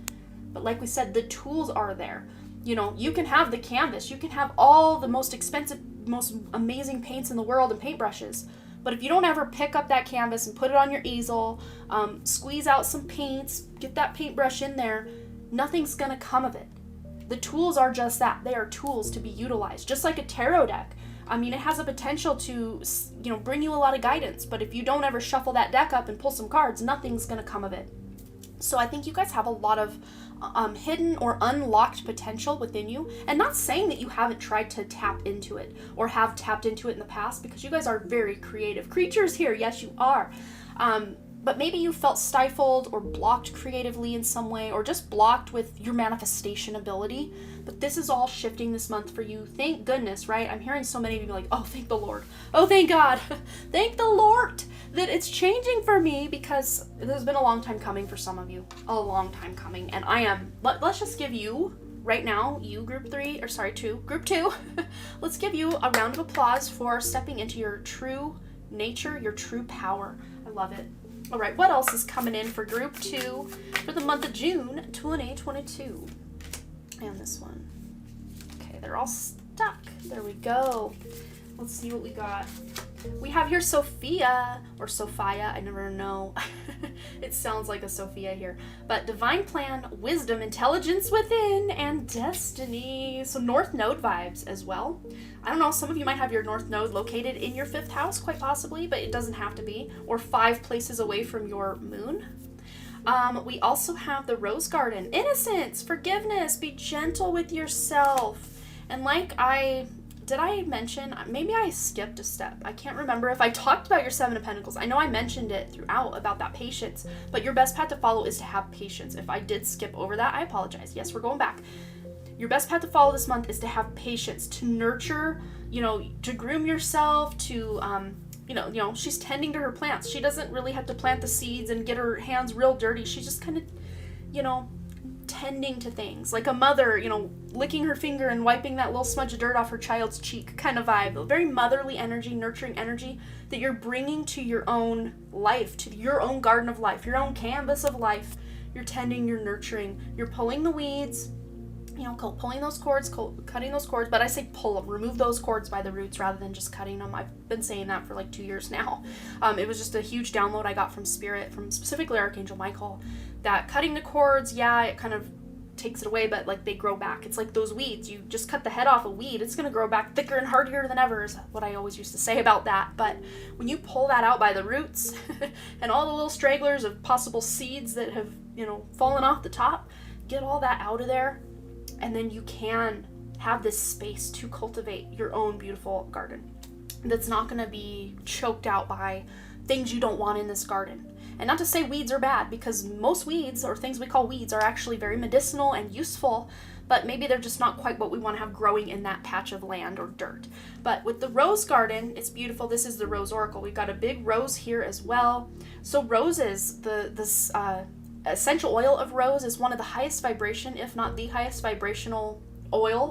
But like we said, the tools are there. You know, you can have the canvas, you can have all the most expensive, most amazing paints in the world and paintbrushes. But if you don't ever pick up that canvas and put it on your easel, squeeze out some paints, get that paintbrush in there, nothing's gonna come of it. The tools are just that. They are tools to be utilized, just like a tarot deck. I mean, it has a potential to, bring you a lot of guidance, but if you don't ever shuffle that deck up and pull some cards, nothing's gonna come of it. So I think you guys have a lot of hidden or unlocked potential within you, and not saying that you haven't tried to tap into it or have tapped into it in the past, because you guys are very creative creatures here. Yes, you are. But maybe you felt stifled or blocked creatively in some way, or just blocked with your manifestation ability. But this is all shifting this month for you. Thank goodness, right? I'm hearing so many of you like, oh, thank the Lord. Oh, thank God. Thank the Lord that it's changing for me, because there's been a long time coming for some of you. A long time coming. And let's just give you, right now, you group 2, let's give you a round of applause for stepping into your true nature, your true power. I love it. All right, what else is coming in for group 2 for the month of June 2022? And this one. Okay, they're all stuck. There we go. Let's see what we got. We have here Sophia, or Sophia, I never know. It sounds like a Sophia here. But divine plan, wisdom, intelligence within, and destiny. So North Node vibes as well. I don't know, some of you might have your North Node located in your 5th house, quite possibly, but it doesn't have to be. Or 5 places away from your moon. We also have the Rose Garden. Innocence, forgiveness, be gentle with yourself. And did I mention, maybe I skipped a step. I can't remember if I talked about your 7 of Pentacles. I know I mentioned it throughout about that patience, but your best path to follow is to have patience. If I did skip over that, I apologize. Yes, we're going back. Your best path to follow this month is to have patience, to nurture, to groom yourself, to, she's tending to her plants. She doesn't really have to plant the seeds and get her hands real dirty. She's just kind of, tending to things, like a mother, licking her finger and wiping that little smudge of dirt off her child's cheek kind of vibe. A very motherly energy, nurturing energy that you're bringing to your own life, to your own garden of life, your own canvas of life. You're tending, you're nurturing, you're pulling the weeds, pulling those cords, cutting those cords, but I say pull them, remove those cords by the roots rather than just cutting them. I've been saying that for like 2 years now. It was just a huge download I got from Spirit, from specifically Archangel Michael, that cutting the cords, it kind of takes it away, but like they grow back. It's like those weeds. You just cut the head off a weed, it's going to grow back thicker and hardier than ever, is what I always used to say about that. But when you pull that out by the roots and all the little stragglers of possible seeds that have, fallen off the top, get all that out of there, and then you can have this space to cultivate your own beautiful garden that's not going to be choked out by things you don't want in this garden. And not to say weeds are bad, because most weeds, or things we call weeds, are actually very medicinal and useful, but maybe they're just not quite what we want to have growing in that patch of land or dirt. But with the rose garden, it's beautiful. This is the Rose Oracle. We've got a big rose here as well. So roses, this essential oil of rose is one of the highest vibration, if not the highest vibrational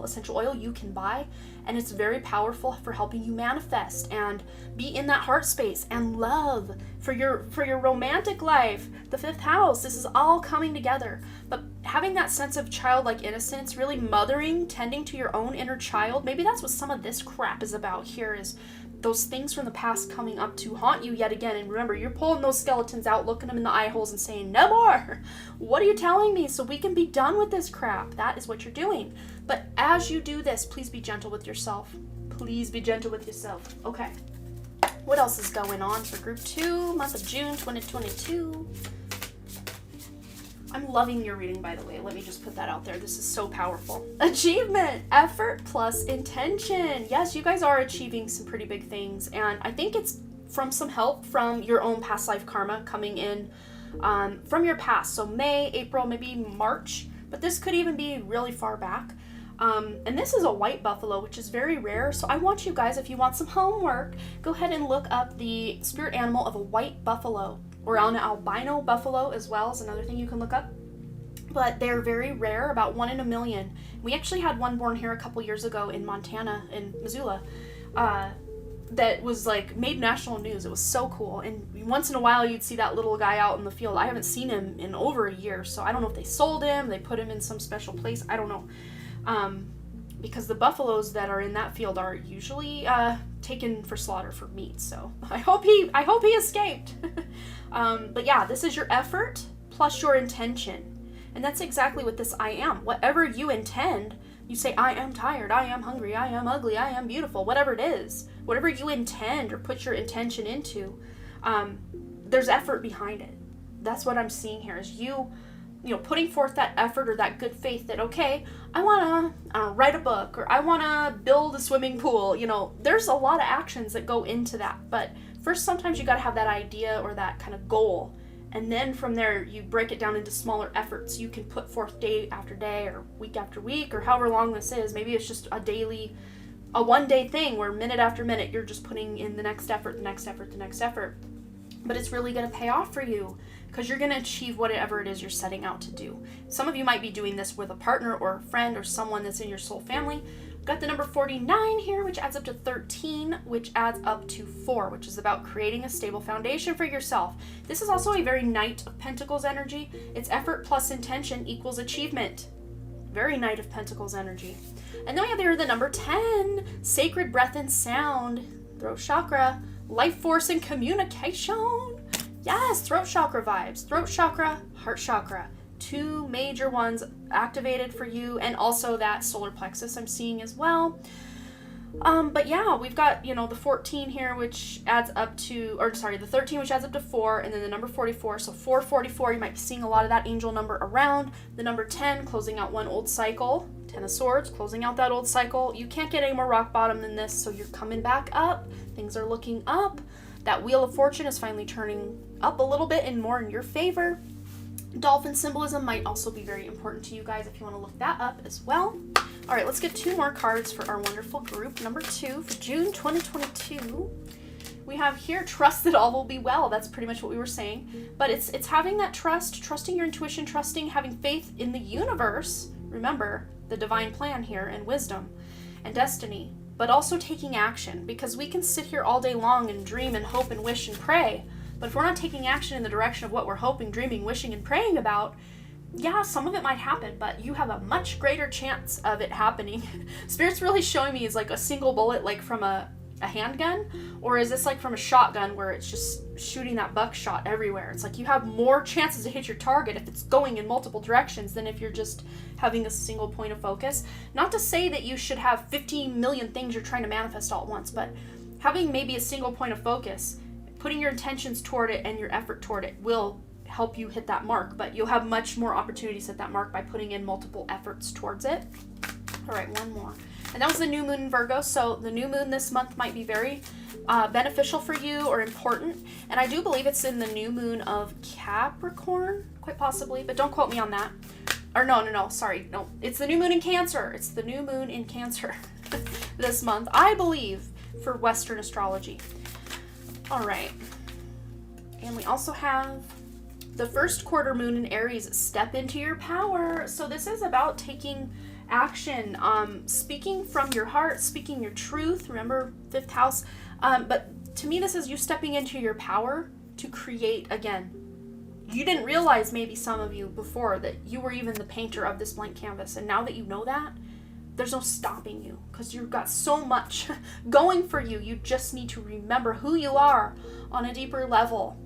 essential oil you can buy, and it's very powerful for helping you manifest and be in that heart space and love for your romantic life. The 5th house, this is all coming together. But having that sense of childlike innocence, really mothering, tending to your own inner child, maybe that's what some of this crap is about here, is those things from the past coming up to haunt you yet again. And remember, you're pulling those skeletons out, looking them in the eye holes and saying, no more. What are you telling me? So we can be done with this crap. That is what you're doing. But as you do this, please be gentle with yourself. Please be gentle with yourself. Okay. What else is going on for group 2, month of June 2022? I'm loving your reading, by the way. Let me just put that out there. This is so powerful. Achievement, effort plus intention. Yes, you guys are achieving some pretty big things. And I think it's from some help from your own past life karma coming in from your past. So May, April, maybe March. But this could even be really far back. And this is a white buffalo, which is very rare. So I want you guys, if you want some homework, go ahead and look up the spirit animal of a white buffalo. Or an albino buffalo as well is another thing you can look up. But they're very rare, about 1 in a million. We actually had one born here a couple years ago in Montana, in Missoula, that was like made national news. It was so cool. And once in a while you'd see that little guy out in the field. I haven't seen him in over a year, so I don't know if they sold him, they put him in some special place, I don't know. Because the buffaloes that are in that field are usually taken for slaughter for meat. So I hope he escaped. But yeah, this is your effort plus your intention. And that's exactly what this I am. Whatever you intend, you say, I am tired, I am hungry, I am ugly, I am beautiful, whatever it is. Whatever you intend or put your intention into, there's effort behind it. That's what I'm seeing here is you putting forth that effort or that good faith that, okay, I want to write a book or I want to build a swimming pool. There's a lot of actions that go into that. But first, sometimes you got to have that idea or that kind of goal. And then from there, you break it down into smaller efforts you can put forth day after day or week after week or however long this is. Maybe it's just a one-day thing where minute after minute, you're just putting in the next effort, the next effort, the next effort. But it's really going to pay off for you because you're going to achieve whatever it is you're setting out to do. Some of you might be doing this with a partner or a friend or someone that's in your soul family. We've got the number 49 here, which adds up to 13, which adds up to 4, which is about creating a stable foundation for yourself. This is also a very Knight of Pentacles energy. It's effort plus intention equals achievement. Very Knight of Pentacles energy. And then we have here the number 10, sacred breath and sound, throat chakra, life force and communication. Yes, throat chakra vibes. Throat chakra, heart chakra. 2 major ones activated for you, and also that solar plexus I'm seeing as well. But yeah, we've got, the 14 here, which adds up to, the 13, which adds up to 4, and then the number 44. So 444, you might be seeing a lot of that angel number around. The number 10, closing out one old cycle. 10 of Swords, closing out that old cycle. You can't get any more rock bottom than this, so you're coming back up. Things are looking up. That Wheel of Fortune is finally turning up a little bit and more in your favor. Dolphin symbolism might also be very important to you guys if you want to look that up as well. All right, let's get 2 more cards for our wonderful group. Number 2 for June 2022. We have here, trust that all will be well. That's pretty much what we were saying. But it's having that trust, trusting your intuition, having faith in the universe. Remember, the divine plan here and wisdom and destiny. But also taking action, because we can sit here all day long and dream and hope and wish and pray. But if we're not taking action in the direction of what we're hoping, dreaming, wishing, and praying about, yeah, some of it might happen, but you have a much greater chance of it happening. Spirit's really showing me is like a single bullet, like from a handgun, or is this like from a shotgun where it's just shooting that buckshot everywhere? It's like you have more chances to hit your target if it's going in multiple directions than if you're just having a single point of focus. Not to say that you should have 15 million things you're trying to manifest all at once, but having maybe a single point of focus, putting your intentions toward it and your effort toward it will help you hit that mark, but you'll have much more opportunities at that mark by putting in multiple efforts towards it. All right, one more. And that was the new moon in Virgo, so the new moon this month might be very beneficial for you or important. And I do believe it's in the new moon of Capricorn, quite possibly, but don't quote me on that. Or no, sorry. No, it's the new moon in Cancer. It's the new moon in Cancer this month, I believe, for Western astrology. All right. And we also have the first quarter moon in Aries, step into your power. So this is about taking action, speaking from your heart, speaking your truth. Remember, 5th house. But to me, this is you stepping into your power to create again. You didn't realize, maybe some of you before, that you were even the painter of this blank canvas. And now that you know that, there's no stopping you because you've got so much going for you. You just need to remember who you are on a deeper level.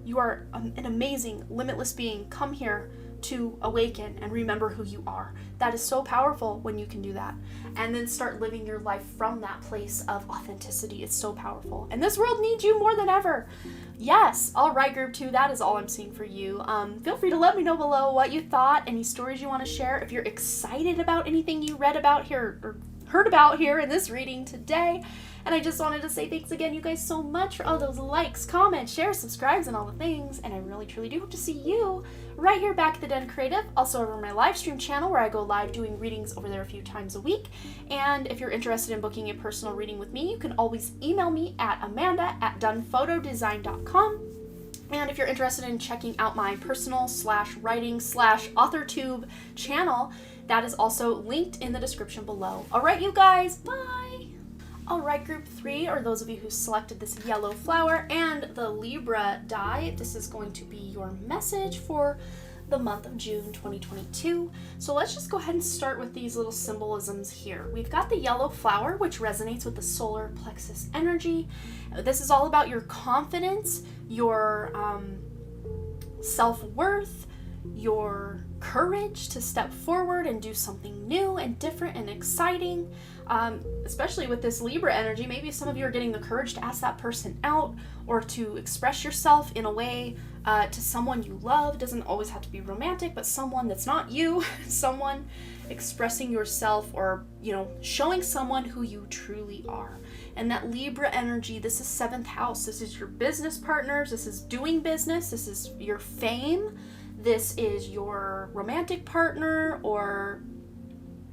You are an amazing, limitless being. Come here to awaken and remember who you are. That is so powerful when you can do that. And then start living your life from that place of authenticity. It's so powerful. And this world needs you more than ever. Yes. All right, group 2, that is all I'm seeing for you. Feel free to let me know below what you thought, any stories you want to share, if you're excited about anything you read about here or heard about here in this reading today. And I just wanted to say thanks again, you guys, so much for all those likes, comments, shares, subscribes, and all the things. And I really, truly do hope to see you right here back at the Dunn Creative. Also over my live stream channel where I go live doing readings over there a few times a week. And if you're interested in booking a personal reading with me, you can always email me at amanda@dunnphotodesign.com. And if you're interested in checking out my personal /writing /authortube channel, that is also linked in the description below. All right, you guys, bye. All right, group 3, or those of you who selected this yellow flower and the Libra die, this is going to be your message for the month of June 2022. So let's just go ahead and start with these little symbolisms here. We've got the yellow flower, which resonates with the solar plexus energy. This is all about your confidence, your self-worth, your courage to step forward and do something new and different and exciting. Especially with this Libra energy, maybe some of you are getting the courage to ask that person out or to express yourself in a way to someone you love. It doesn't always have to be romantic, but someone that's not you, someone expressing yourself or, showing someone who you truly are. And that Libra energy, this is 7th house. This is your business partners. This is doing business. This is your fame. This is your romantic partner, or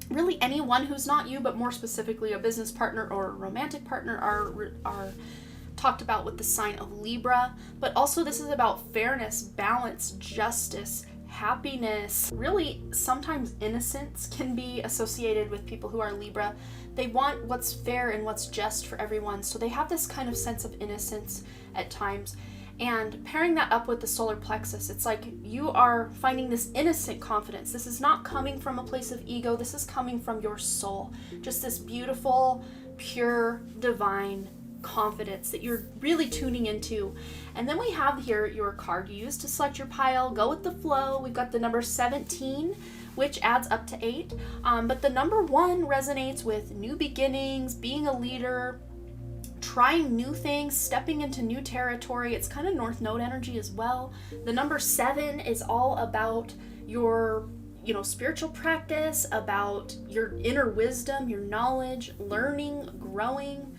really anyone who's not you, but more specifically a business partner or a romantic partner are talked about with the sign of Libra. But also this is about fairness, balance, justice, happiness. Really, sometimes innocence can be associated with people who are Libra. They want what's fair and what's just for everyone. So they have this kind of sense of innocence at times. And pairing that up with the solar plexus, it's like you are finding this innocent confidence. This is not coming from a place of ego. This is coming from your soul. Just this beautiful, pure, divine confidence that you're really tuning into. And then we have here your card you use to select your pile. Go with the flow. We've got the number 17, which adds up to 8. But the number 1 resonates with new beginnings, being a leader, trying new things, stepping into new territory. It's kind of North Node energy as well. The number 7 is all about your, spiritual practice, about your inner wisdom, your knowledge, learning, growing,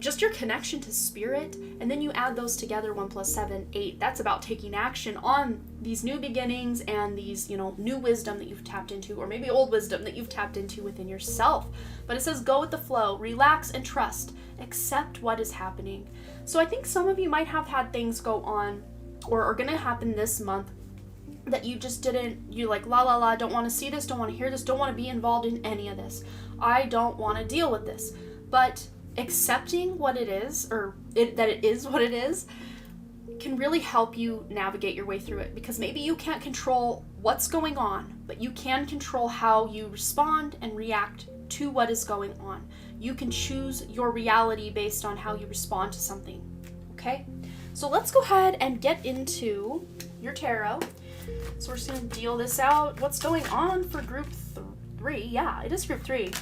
just your connection to spirit. And then you add those together, 1 + 7, 8. That's about taking action on these new beginnings and these, new wisdom that you've tapped into, or maybe old wisdom that you've tapped into within yourself. But it says go with the flow, relax and trust, accept what is happening. So I think some of you might have had things go on or are going to happen this month that you just you're like, la, don't want to see this, don't want to hear this, don't want to be involved in any of this. I don't want to deal with this. But accepting what it is, that it is what it is, can really help you navigate your way through it, because maybe you can't control what's going on, but you can control how you respond and react to what is going on. You can choose your reality based on how you respond to something, okay? So let's go ahead and get into your tarot. So we're just going to deal this out. What's going on for group 3? Yeah, it is group 3.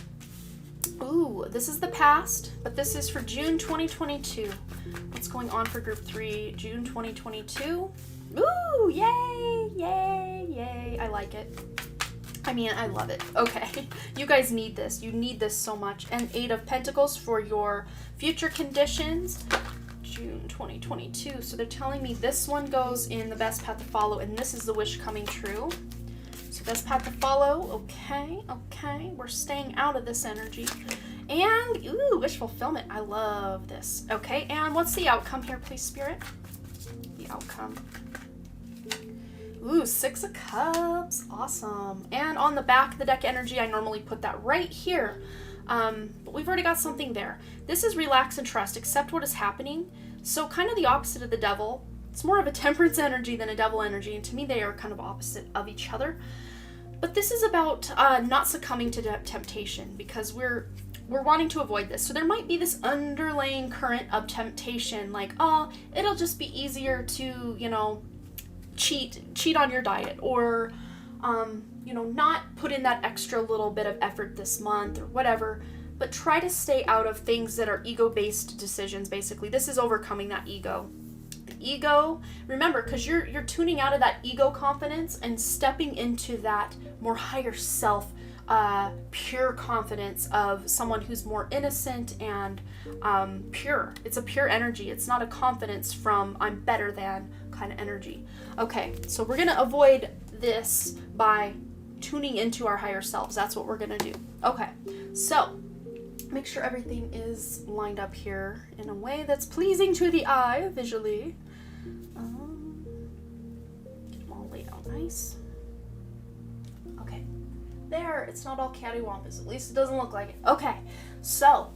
Ooh, this is the past, but this is for June 2022. What's going on for group 3, June 2022? Ooh, yay, yay, yay. I like it. I love it. Okay, you guys need this. You need this so much. And 8 of Pentacles for your future conditions, June 2022. So they're telling me this one goes in the best path to follow, and this is the wish coming true. So best path to follow. Okay. We're staying out of this energy. And, ooh, wish fulfillment. I love this. Okay, and what's the outcome here, please, Spirit? The outcome. Ooh, 6 of Cups. Awesome. And on the back of the deck energy, I normally put that right here. But we've already got something there. This is relax and trust. Accept what is happening. So kind of the opposite of the Devil. It's more of a Temperance energy than a Devil energy. And to me, they are kind of opposite of each other. But this is about not succumbing to temptation, because we're wanting to avoid this. So there might be this underlying current of temptation, like, oh, it'll just be easier to, cheat on your diet, or not put in that extra little bit of effort this month or whatever, but try to stay out of things that are ego-based decisions. Basically, this is overcoming that ego. The ego, remember, because you're tuning out of that ego confidence and stepping into that more higher self, pure confidence of someone who's more innocent and pure. It's a pure energy. It's not a confidence from I'm better than kind of energy. Okay, so we're going to avoid this by tuning into our higher selves. That's what we're going to do. Okay, so make sure everything is lined up here in a way that's pleasing to the eye visually. Get them all laid out nice. Okay, there. It's not all cattywampus. At least it doesn't look like it. Okay, so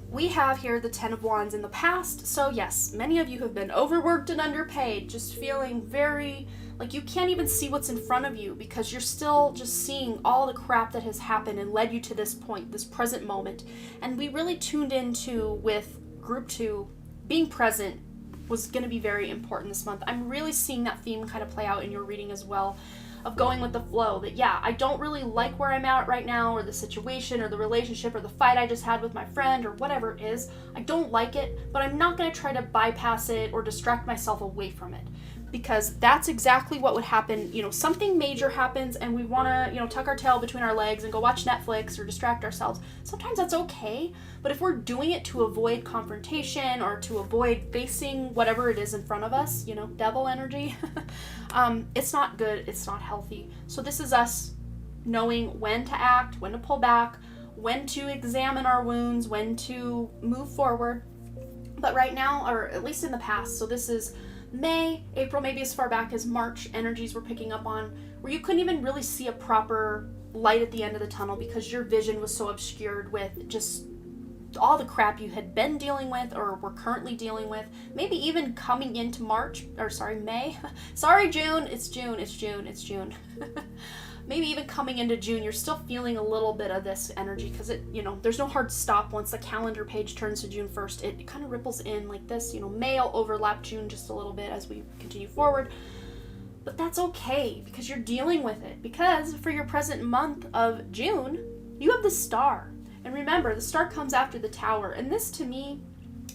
we have here the 10 of Wands in the past. So yes, many of you have been overworked and underpaid, just feeling very like you can't even see what's in front of you because you're still just seeing all the crap that has happened and led you to this point, this present moment. And we really tuned into with group 2, being present was going to be very important this month. I'm really seeing that theme kind of play out in your reading as well, of going with the flow. That yeah, I don't really like where I'm at right now, or the situation or the relationship or the fight I just had with my friend or whatever it is. I don't like it, but I'm not going to try to bypass it or distract myself away from it, because that's exactly what would happen. Something major happens and we want to tuck our tail between our legs and go watch Netflix or distract ourselves. Sometimes that's okay, but if we're doing it to avoid confrontation or to avoid facing whatever it is in front of us, devil energy, it's not good, it's not healthy. So this is us knowing when to act, when to pull back, when to examine our wounds, when to move forward. But right now, or at least in the past, so this is May, April, maybe as far back as March, energies we're picking up on where you couldn't even really see a proper light at the end of the tunnel because your vision was so obscured with just all the crap you had been dealing with or were currently dealing with. Maybe even coming into May. Sorry, June. It's June. Maybe even coming into June, you're still feeling a little bit of this energy because there's no hard stop once the calendar page turns to June 1st. It kind of ripples in like this. May will overlap June just a little bit as we continue forward. But that's okay because you're dealing with it. Because for your present month of June, you have the Star. And remember, the Star comes after the Tower. And this, to me,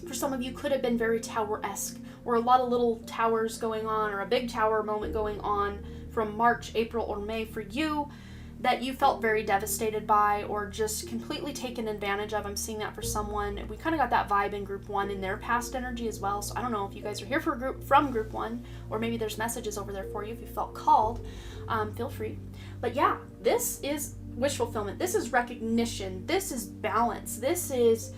for some of you, could have been very Tower-esque, or a lot of little towers going on, or a big tower moment going on from March, April, or May for you that you felt very devastated by or just completely taken advantage of. I'm seeing that for someone. We kind of got that vibe in group 1 in their past energy as well. So I don't know if you guys are here from group 1, or maybe there's messages over there for you if you felt called. Feel free. But yeah, this is wish fulfillment. This is recognition. This is balance. This is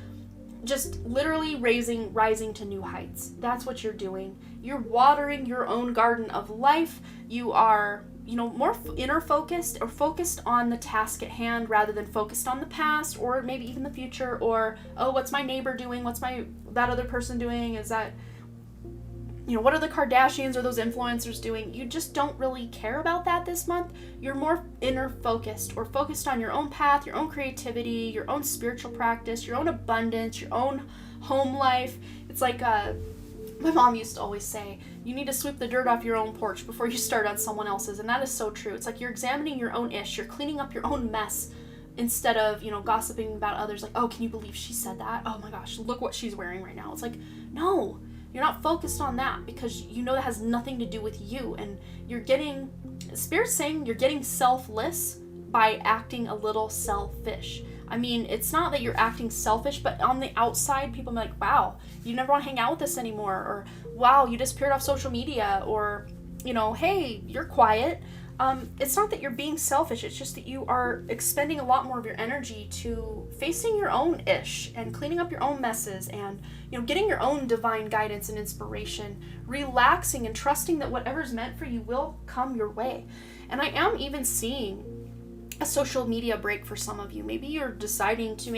just literally rising to new heights. That's what you're doing. You're watering your own garden of life. You are, more inner focused or focused on the task at hand rather than focused on the past or maybe even the future or, oh, what's my neighbor doing? What's that other person doing? Is that, what are the Kardashians or those influencers doing? You just don't really care about that this month. You're more inner focused or focused on your own path, your own creativity, your own spiritual practice, your own abundance, your own home life. It's like my mom used to always say, you need to sweep the dirt off your own porch before you start on someone else's. And that is so true. It's like you're examining your own ish. You're cleaning up your own mess instead of, gossiping about others. Like, oh, can you believe she said that? Oh my gosh, look what she's wearing right now. It's like, no. You're not focused on that because that has nothing to do with you, and Spirit's saying you're getting selfless by acting a little selfish. I mean, it's not that you're acting selfish, but on the outside, people are like, wow, you never want to hang out with us anymore, or wow, you disappeared off social media, or, hey, you're quiet. It's not that you're being selfish, it's just that you are expending a lot more of your energy to facing your own ish and cleaning up your own messes and, getting your own divine guidance and inspiration, relaxing and trusting that whatever's meant for you will come your way. And I am even seeing a social media break for some of you. Maybe you're deciding to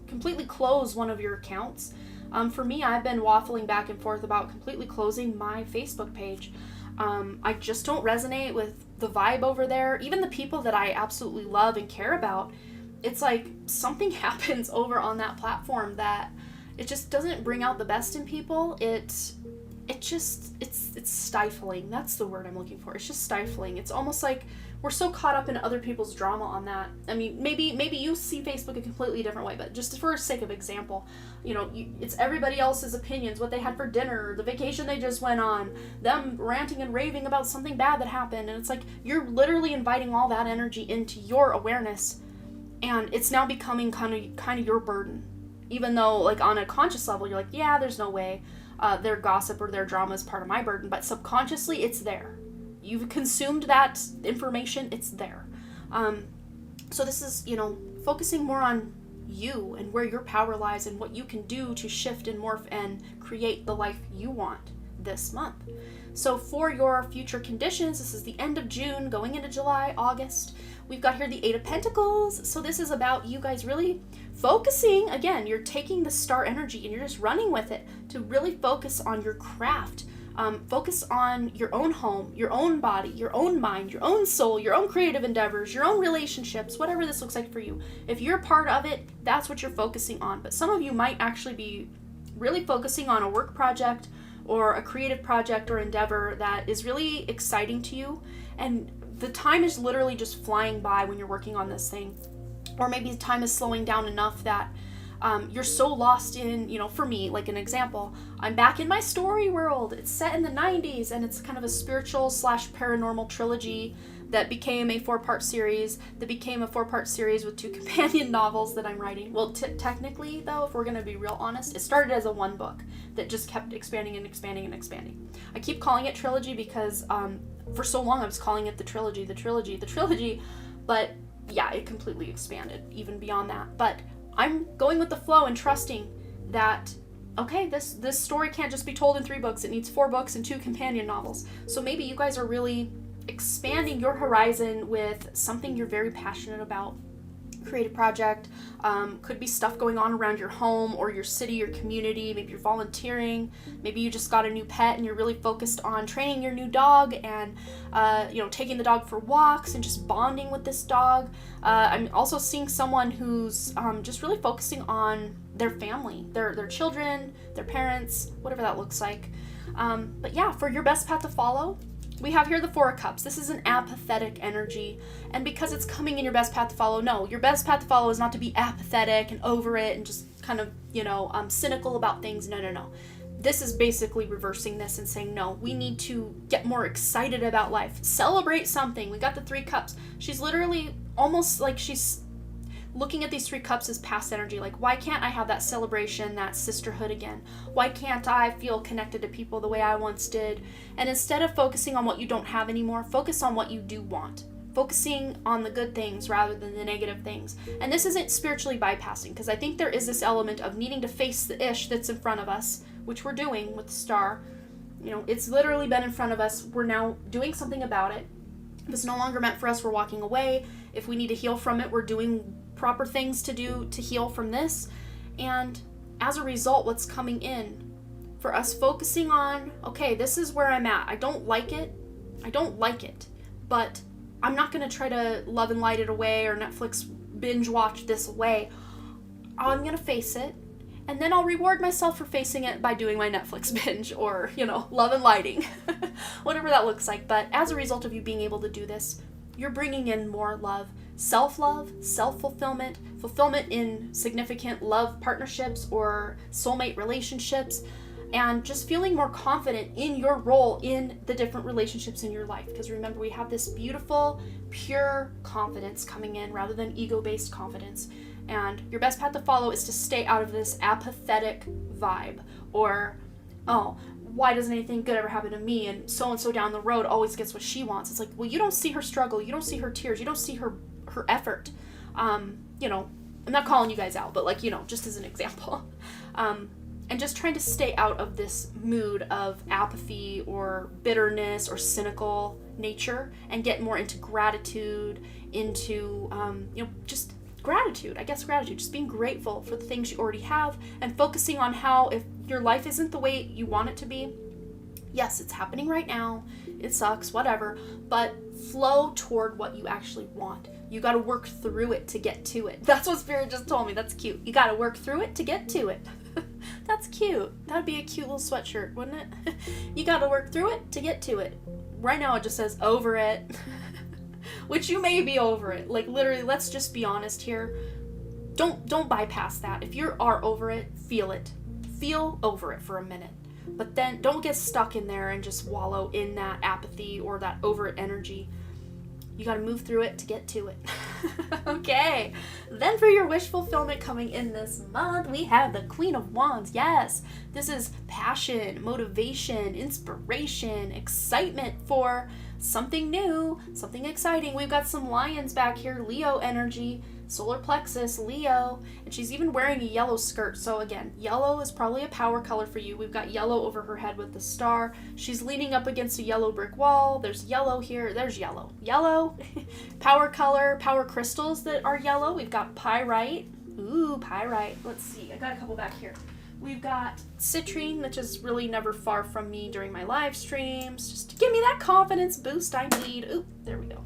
completely close one of your accounts. For me, I've been waffling back and forth about completely closing my Facebook page. I just don't resonate with the vibe over there. Even the people that I absolutely love and care about, it's like something happens over on that platform that it just doesn't bring out the best in people. it's stifling. That's the word I'm looking for. It's just stifling. It's almost like we're so caught up in other people's drama on that. I mean, maybe you see Facebook a completely different way, but just for sake of example, it's everybody else's opinions, what they had for dinner, the vacation they just went on, them ranting and raving about something bad that happened, and it's like you're literally inviting all that energy into your awareness, and it's now becoming kind of your burden, even though like on a conscious level you're like, yeah, there's no way their gossip or their drama is part of my burden, but subconsciously it's there. You've consumed that information, it's there. So this is, focusing more on you and where your power lies and what you can do to shift and morph and create the life you want this month. So for your future conditions, this is the end of June, going into July, August. We've got here the Eight of Pentacles. So this is about you guys really focusing. Again, you're taking the star energy and you're just running with it to really focus on your craft. Focus on your own home, your own body, your own mind, your own soul, your own creative endeavors, your own relationships, whatever this looks like for you. If you're part of it, that's what you're focusing on. But some of you might actually be really focusing on a work project or a creative project or endeavor that is really exciting to you. And the time is literally just flying by when you're working on this thing. Or maybe the time is slowing down enough that you're so lost in, for me, like an example, I'm back in my story world. It's set in the 90s and it's kind of a spiritual / paranormal trilogy that became a 4-part series with 2 companion novels that I'm writing. Well, technically though, if we're going to be real honest, it started as a 1 book that just kept expanding and expanding and expanding. I keep calling it trilogy because for so long I was calling it the trilogy, but yeah, it completely expanded even beyond that. But I'm going with the flow and trusting that, okay, this story can't just be told in 3 books. It needs 4 books and 2 companion novels. So maybe you guys are really expanding your horizon with something you're very passionate about. Creative project, could be stuff going on around your home or your city, your community. Maybe you're volunteering. Maybe you just got a new pet and you're really focused on training your new dog and taking the dog for walks and just bonding with this dog. I'm also seeing someone who's just really focusing on their family, their children, their parents, whatever that looks like. But yeah, for your best path to follow, we have here the 4 of Cups. This is an apathetic energy. And because it's coming in your best path to follow, no, your best path to follow is not to be apathetic and over it and just kind of, cynical about things. No. This is basically reversing this and saying, no, we need to get more excited about life. Celebrate something. We got the 3 cups. She's literally almost like she's looking at these 3 cups as past energy. Like, why can't I have that celebration, that sisterhood again? Why can't I feel connected to people the way I once did? And instead of focusing on what you don't have anymore, focus on what you do want. Focusing on the good things rather than the negative things. And this isn't spiritually bypassing, because I think there is this element of needing to face the ish that's in front of us, which we're doing with the star. It's literally been in front of us. We're now doing something about it. If it's no longer meant for us, we're walking away. If we need to heal from it, we're doing proper things to do to heal from this. And as a result, what's coming in for us focusing on, okay, this is where I'm at. I don't like it, but I'm not going to try to love and light it away or Netflix binge watch this away. I'm going to face it, and then I'll reward myself for facing it by doing my Netflix binge or, love and lighting, whatever that looks like. But as a result of you being able to do this, you're bringing in more love, self-love, self-fulfillment, fulfillment in significant love partnerships or soulmate relationships, and just feeling more confident in your role in the different relationships in your life. Because remember, we have this beautiful, pure confidence coming in rather than ego-based confidence. And your best path to follow is to stay out of this apathetic vibe or, oh, why doesn't anything good ever happen to me? And so down the road always gets what she wants. It's like, well, you don't see her struggle. You don't see her tears. You don't see her effort. I'm not calling you guys out, but just as an example. And just trying to stay out of this mood of apathy or bitterness or cynical nature and get more into gratitude, into, just gratitude, just being grateful for the things you already have and focusing on how if your life isn't the way you want it to be, yes, it's happening right now, it sucks, whatever, but flow toward what you actually want. You got to work through it to get to it. That's what Spirit just told me. That's cute. You got to work through it to get to it. That's That's cute. That'd be a cute little sweatshirt, wouldn't it? You gotta work through it to get to it. Right now it just says over it. Which you may be over it. Like literally, let's just be honest here. Don't bypass that. If you are over it, feel it. Feel over it for a minute. But then don't get stuck in there and just wallow in that apathy or that over it energy. You gotta move through it to get to it. Okay. Then for your wish fulfillment coming in this month, we have the Queen of Wands. Yes. This is passion, motivation, inspiration, excitement for something new, something exciting. We've got some lions back here, Leo energy, solar plexus, Leo, and she's even wearing a yellow skirt. So again, yellow is probably a power color for you. We've got yellow over her head with the star. She's leaning up against a yellow brick wall. There's yellow here. There's yellow. Yellow, power color, power crystals that are yellow. We've got pyrite. Ooh, pyrite. Let's see. I got a couple back here. We've got citrine, which is really never far from me during my live streams, just to give me that confidence boost I need. Ooh, there we go.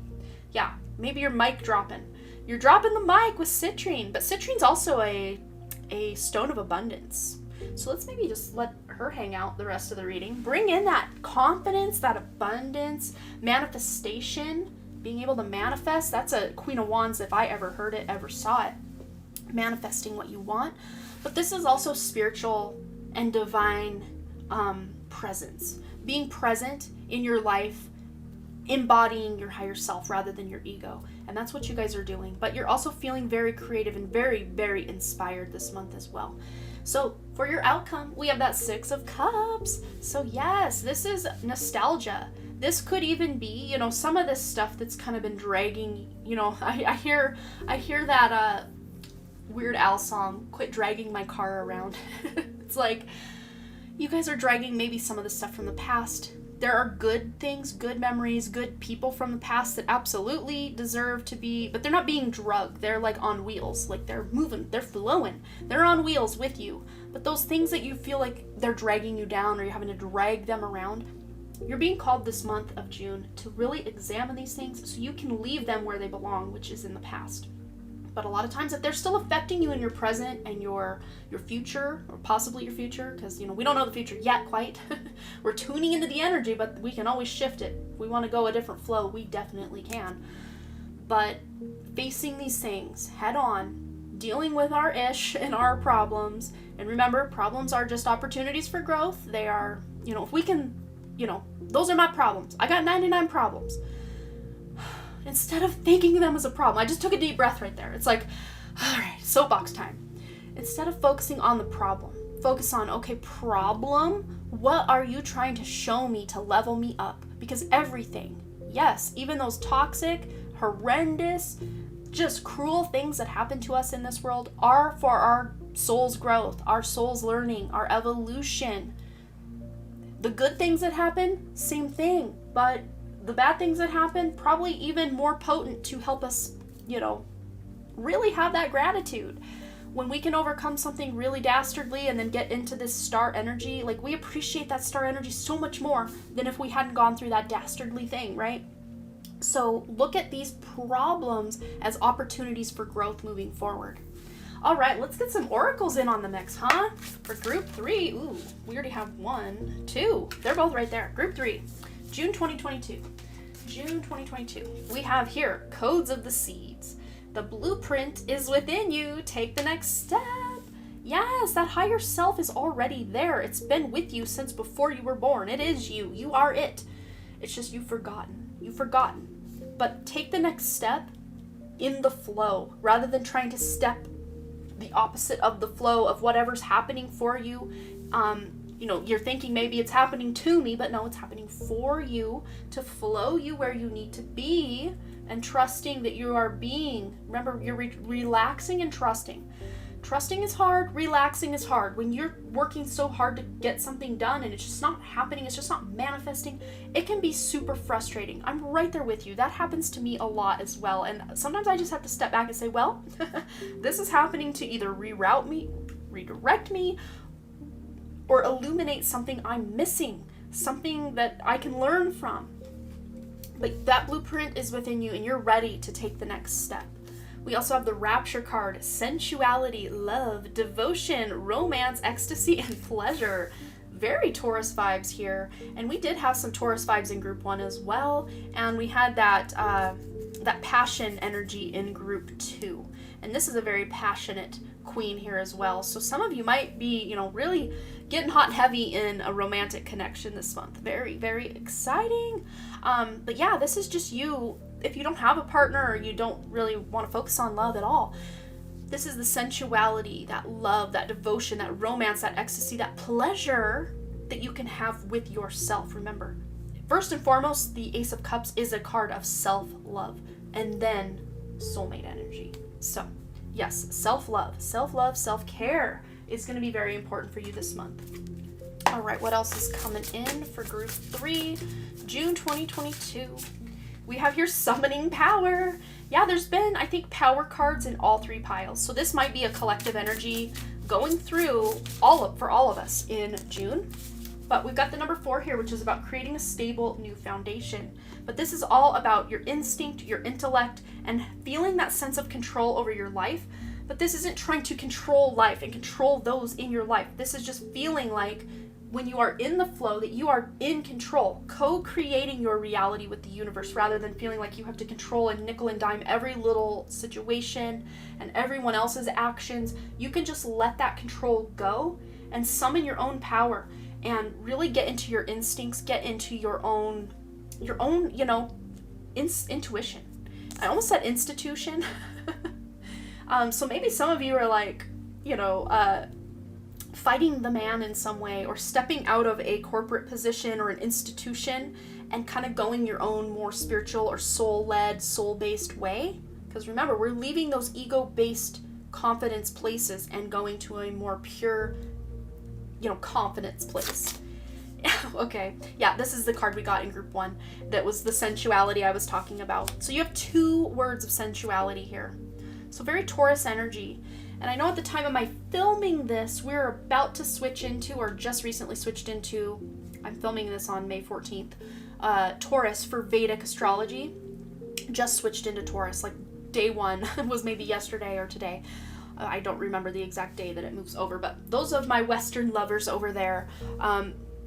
Yeah, maybe you're mic dropping. You're dropping the mic with citrine, but citrine's also a stone of abundance. So let's maybe just let her hang out the rest of the reading. Bring in that confidence, that abundance, manifestation, being able to manifest. That's a Queen of Wands if I ever heard it, ever saw it. Manifesting what you want. But this is also spiritual and divine presence. Being present in your life, embodying your higher self rather than your ego. And that's what you guys are doing. But you're also feeling very creative and very, very inspired this month as well. So for your outcome, we have that Six of Cups. So yes, this is nostalgia. This could even be, some of this stuff that's kind of been dragging, I hear that Weird Al song, Quit Dragging My Car Around. It's like, you guys are dragging maybe some of the stuff from the past. There are good things, good memories, good people from the past that absolutely deserve to be, but they're not being drugged. They're like on wheels, like they're moving, they're flowing. They're on wheels with you. But those things that you feel like they're dragging you down or you're having to drag them around, you're being called this month of June to really examine these things so you can leave them where they belong, which is in the past. But a lot of times if they're still affecting you in your present and your future, or possibly your future, because we don't know the future yet quite. We're tuning into the energy, but we can always shift it. If we want to go a different flow, we definitely can. But facing these things head on, dealing with our ish and our problems, and remember, problems are just opportunities for growth. They are, if we can, those are my problems. I got 99 problems. Instead of thinking of them as a problem, I just took a deep breath right there. It's like, all right, soapbox time. Instead of focusing on the problem, focus on, okay, problem, what are you trying to show me to level me up? Because everything, yes, even those toxic, horrendous, just cruel things that happen to us in this world are for our soul's growth, our soul's learning, our evolution. The good things that happen, same thing, but the bad things that happen, probably even more potent to help us, really have that gratitude. When we can overcome something really dastardly and then get into this star energy, like we appreciate that star energy so much more than if we hadn't gone through that dastardly thing, right? So look at these problems as opportunities for growth moving forward. All right, let's get some oracles in on the mix, huh? For group 3, ooh, we already have 1, 2. They're both right there. Group 3. June 2022. June 2022. We have here codes of the seeds. The blueprint is within you. Take the next step. Yes, that higher self is already there. It's been with you since before you were born. It is you. You are it. It's just you've forgotten. You've forgotten. But take the next step in the flow rather than trying to step the opposite of the flow of whatever's happening for you. You're thinking maybe it's happening to me, but no, it's happening for you to flow you where you need to be and trusting that you are being. Remember, you're relaxing and trusting. Trusting is hard, relaxing is hard. When you're working so hard to get something done and it's just not happening, it's just not manifesting, it can be super frustrating. I'm right there with you. That happens to me a lot as well. And sometimes I just have to step back and say, well, this is happening to either reroute me, redirect me, or illuminate something I'm missing, something that I can learn from. But that blueprint is within you and you're ready to take the next step. We also have the Rapture card, sensuality, love, devotion, romance, ecstasy, and pleasure. Very Taurus vibes here. And we did have some Taurus vibes in group 1 as well. And we had that passion energy in group 2. And this is a very passionate queen here as well. So some of you might be, really getting hot and heavy in a romantic connection this month. Very, very exciting. But yeah, this is just you. If you don't have a partner or you don't really want to focus on love at all, this is the sensuality, that love, that devotion, that romance, that ecstasy, that pleasure that you can have with yourself. Remember, first and foremost, the Ace of Cups is a card of self-love, and then soulmate energy. So yes, self-love, self-care is going to be very important for you this month. All right, what else is coming in for group 3, June 2022? We have here summoning power. Yeah, there's been, I think, power cards in all 3 piles. So this might be a collective energy going through for all of us in June. But we've got the number 4 here, which is about creating a stable new foundation. But this is all about your instinct, your intellect, and feeling that sense of control over your life. But this isn't trying to control life and control those in your life. This is just feeling like when you are in the flow, that you are in control, co-creating your reality with the universe, rather than feeling like you have to control and nickel and dime every little situation and everyone else's actions. You can just let that control go and summon your own power and really get into your instincts, get into your own, intuition. I almost said institution. So maybe some of you are like, fighting the man in some way, or stepping out of a corporate position or an institution and kind of going your own more spiritual or soul-led, soul-based way. Because remember, we're leaving those ego-based confidence places and going to a more pure, confidence place. Okay, yeah, this is the card we got in group 1. That was the sensuality I was talking about. So you have 2 words of sensuality here. So very Taurus energy. And I know at the time of my filming this, we're about to switch into, or just recently switched into, I'm filming this on May 14th, Taurus for Vedic astrology. Just switched into Taurus, like day 1 was maybe yesterday or today. I don't remember the exact day that it moves over, but those of my Western lovers over there,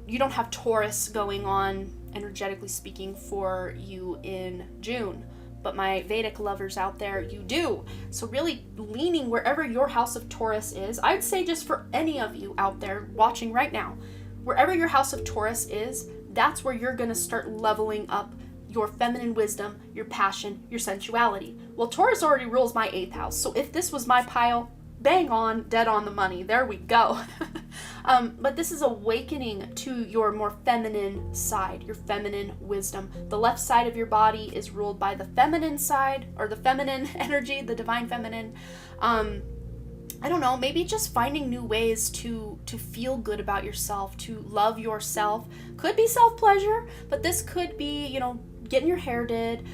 you don't have Taurus going on, energetically speaking, for you in June. But my Vedic lovers out there, you do. So really leaning wherever your house of Taurus is. I'd say just for any of you out there watching right now, wherever your house of Taurus is, that's where you're going to start leveling up your feminine wisdom, your passion, your sensuality. Well, Taurus already rules my 8th house. So if this was my pile, bang on, dead on the money. There we go. But this is awakening to your more feminine side, your feminine wisdom. The left side of your body is ruled by the feminine side, or the feminine energy, the divine feminine. I don't know, maybe just finding new ways to feel good about yourself, to love yourself. Could be self-pleasure, but this could be, getting your hair did,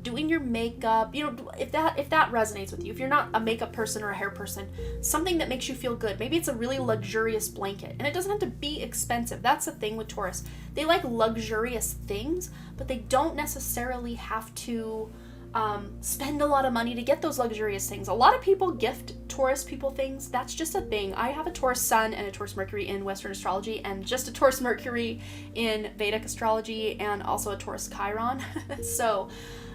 doing your makeup, if that resonates with you. If you're not a makeup person or a hair person, something that makes you feel good. Maybe it's a really luxurious blanket, and it doesn't have to be expensive. That's the thing with Taurus. They like luxurious things, but they don't necessarily have to spend a lot of money to get those luxurious things. A lot of people gift Taurus people things. That's just a thing. I have a Taurus Sun and a Taurus Mercury in Western astrology, and just a Taurus Mercury in Vedic astrology, and also a Taurus Chiron. So,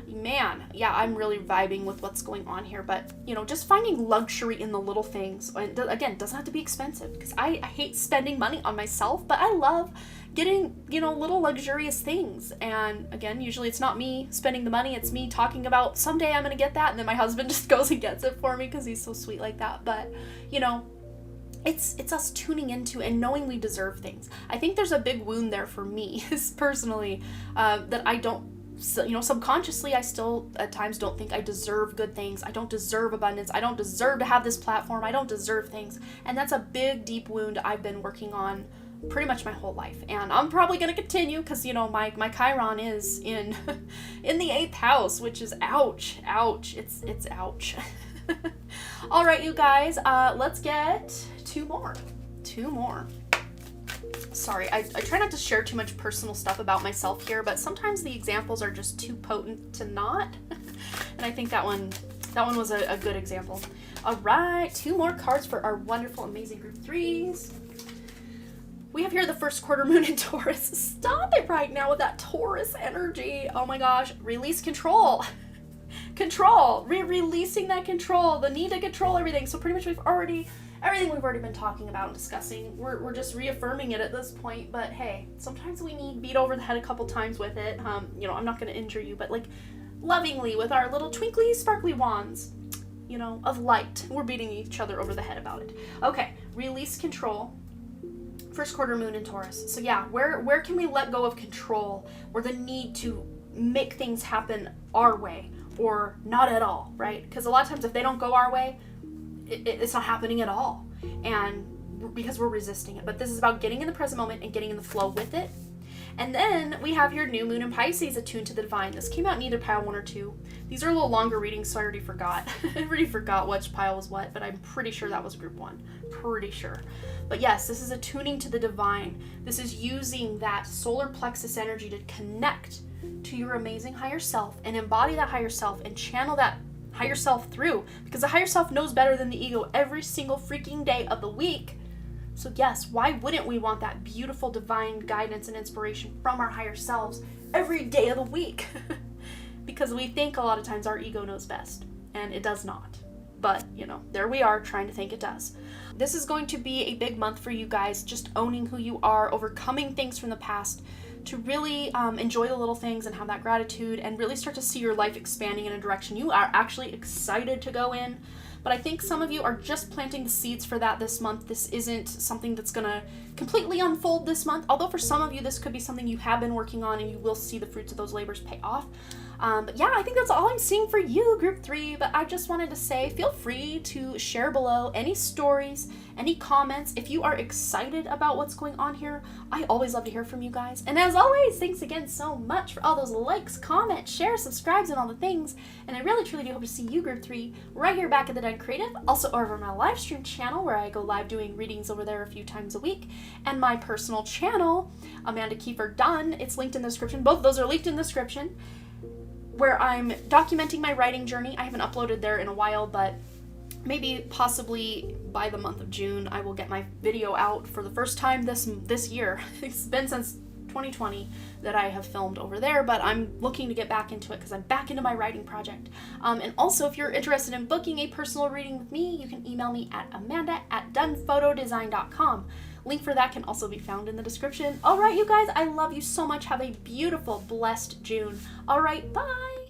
man, yeah, I'm really vibing with what's going on here. But, just finding luxury in the little things. And again, it doesn't have to be expensive, because I hate spending money on myself, but I love getting, little luxurious things. And again, usually it's not me spending the money, it's me talking about someday I'm gonna get that, and then my husband just goes and gets it for me because he's so sweet like that. But it's us tuning into and knowing we deserve things. I think there's a big wound there for me personally, that I don't, subconsciously I still at times don't think I deserve good things. I don't deserve abundance. I don't deserve to have this platform. I don't deserve things. And that's a big, deep wound I've been working on pretty much my whole life, and I'm probably going to continue because my Chiron is in in the 8th house, which is ouch. It's ouch. All right, you guys, let's get two more. Sorry, I try not to share too much personal stuff about myself here, but sometimes the examples are just too potent to not. And I think that one That one was a good example. All right, 2 more cards for our wonderful, amazing group 3s. We have here the first quarter moon in Taurus. Stop it right now with that Taurus energy. Oh my gosh, release control. Control, releasing that control, the need to control everything. So pretty much everything we've already been talking about and discussing, we're just reaffirming it at this point. But hey, sometimes we need beat over the head a couple times with it. You know, I'm not going to injure you, but like lovingly with our little twinkly, sparkly wands, you know, of light, we're beating each other over the head about it. Okay, release control. First quarter moon in Taurus. So yeah, where can we let go of control or the need to make things happen our way or not at all, right? Because a lot of times if they don't go our way, it's not happening at all, and because we're resisting it. But this is about getting in the present moment and getting in the flow with it. And then we have your new moon in Pisces, attuned to the divine. This came out in either pile 1 or 2. These are a little longer readings, so I already forgot. I already forgot which pile was what, but I'm pretty sure that was group 1. Pretty sure. But yes, this is attuning to the divine. This is using that solar plexus energy to connect to your amazing higher self and embody that higher self and channel that higher self through, because the higher self knows better than the ego every single freaking day of the week. So yes, why wouldn't we want that beautiful divine guidance and inspiration from our higher selves every day of the week? Because we think a lot of times our ego knows best, and it does not. But, you know, there we are trying to think it does. This is going to be a big month for you guys, just owning who you are, overcoming things from the past, to really enjoy the little things and have that gratitude and really start to see your life expanding in a direction you are actually excited to go in. But I think some of you are just planting the seeds for that this month. This isn't something that's going to completely unfold this month, although for some of you this could be something you have been working on and you will see the fruits of those labors pay off. But yeah, I think that's all I'm seeing for you, group 3. But I just wanted to say, feel free to share below any stories, any comments. If you are excited about what's going on here, I always love to hear from you guys. And as always, thanks again so much for all those likes, comments, shares, subscribes, and all the things. And I really, truly do hope to see you, group 3, right here back at the Dunn Creative. Also over my live stream channel, where I go live doing readings over there a few times a week. And my personal channel, Amanda Kiefer Dunn. It's linked in the description. Both of those are linked in the description, where I'm documenting my writing journey. I haven't uploaded there in a while, but maybe possibly by the month of June I will get my video out for the first time this year. It's been since 2020 that I have filmed over there, but I'm looking to get back into it because I'm back into my writing project. And also, if you're interested in booking a personal reading with me, you can email me at amanda@dunnphotodesign.com. Link for that can also be found in the description. All right, you guys, I love you so much. Have a beautiful, blessed June. All right, bye.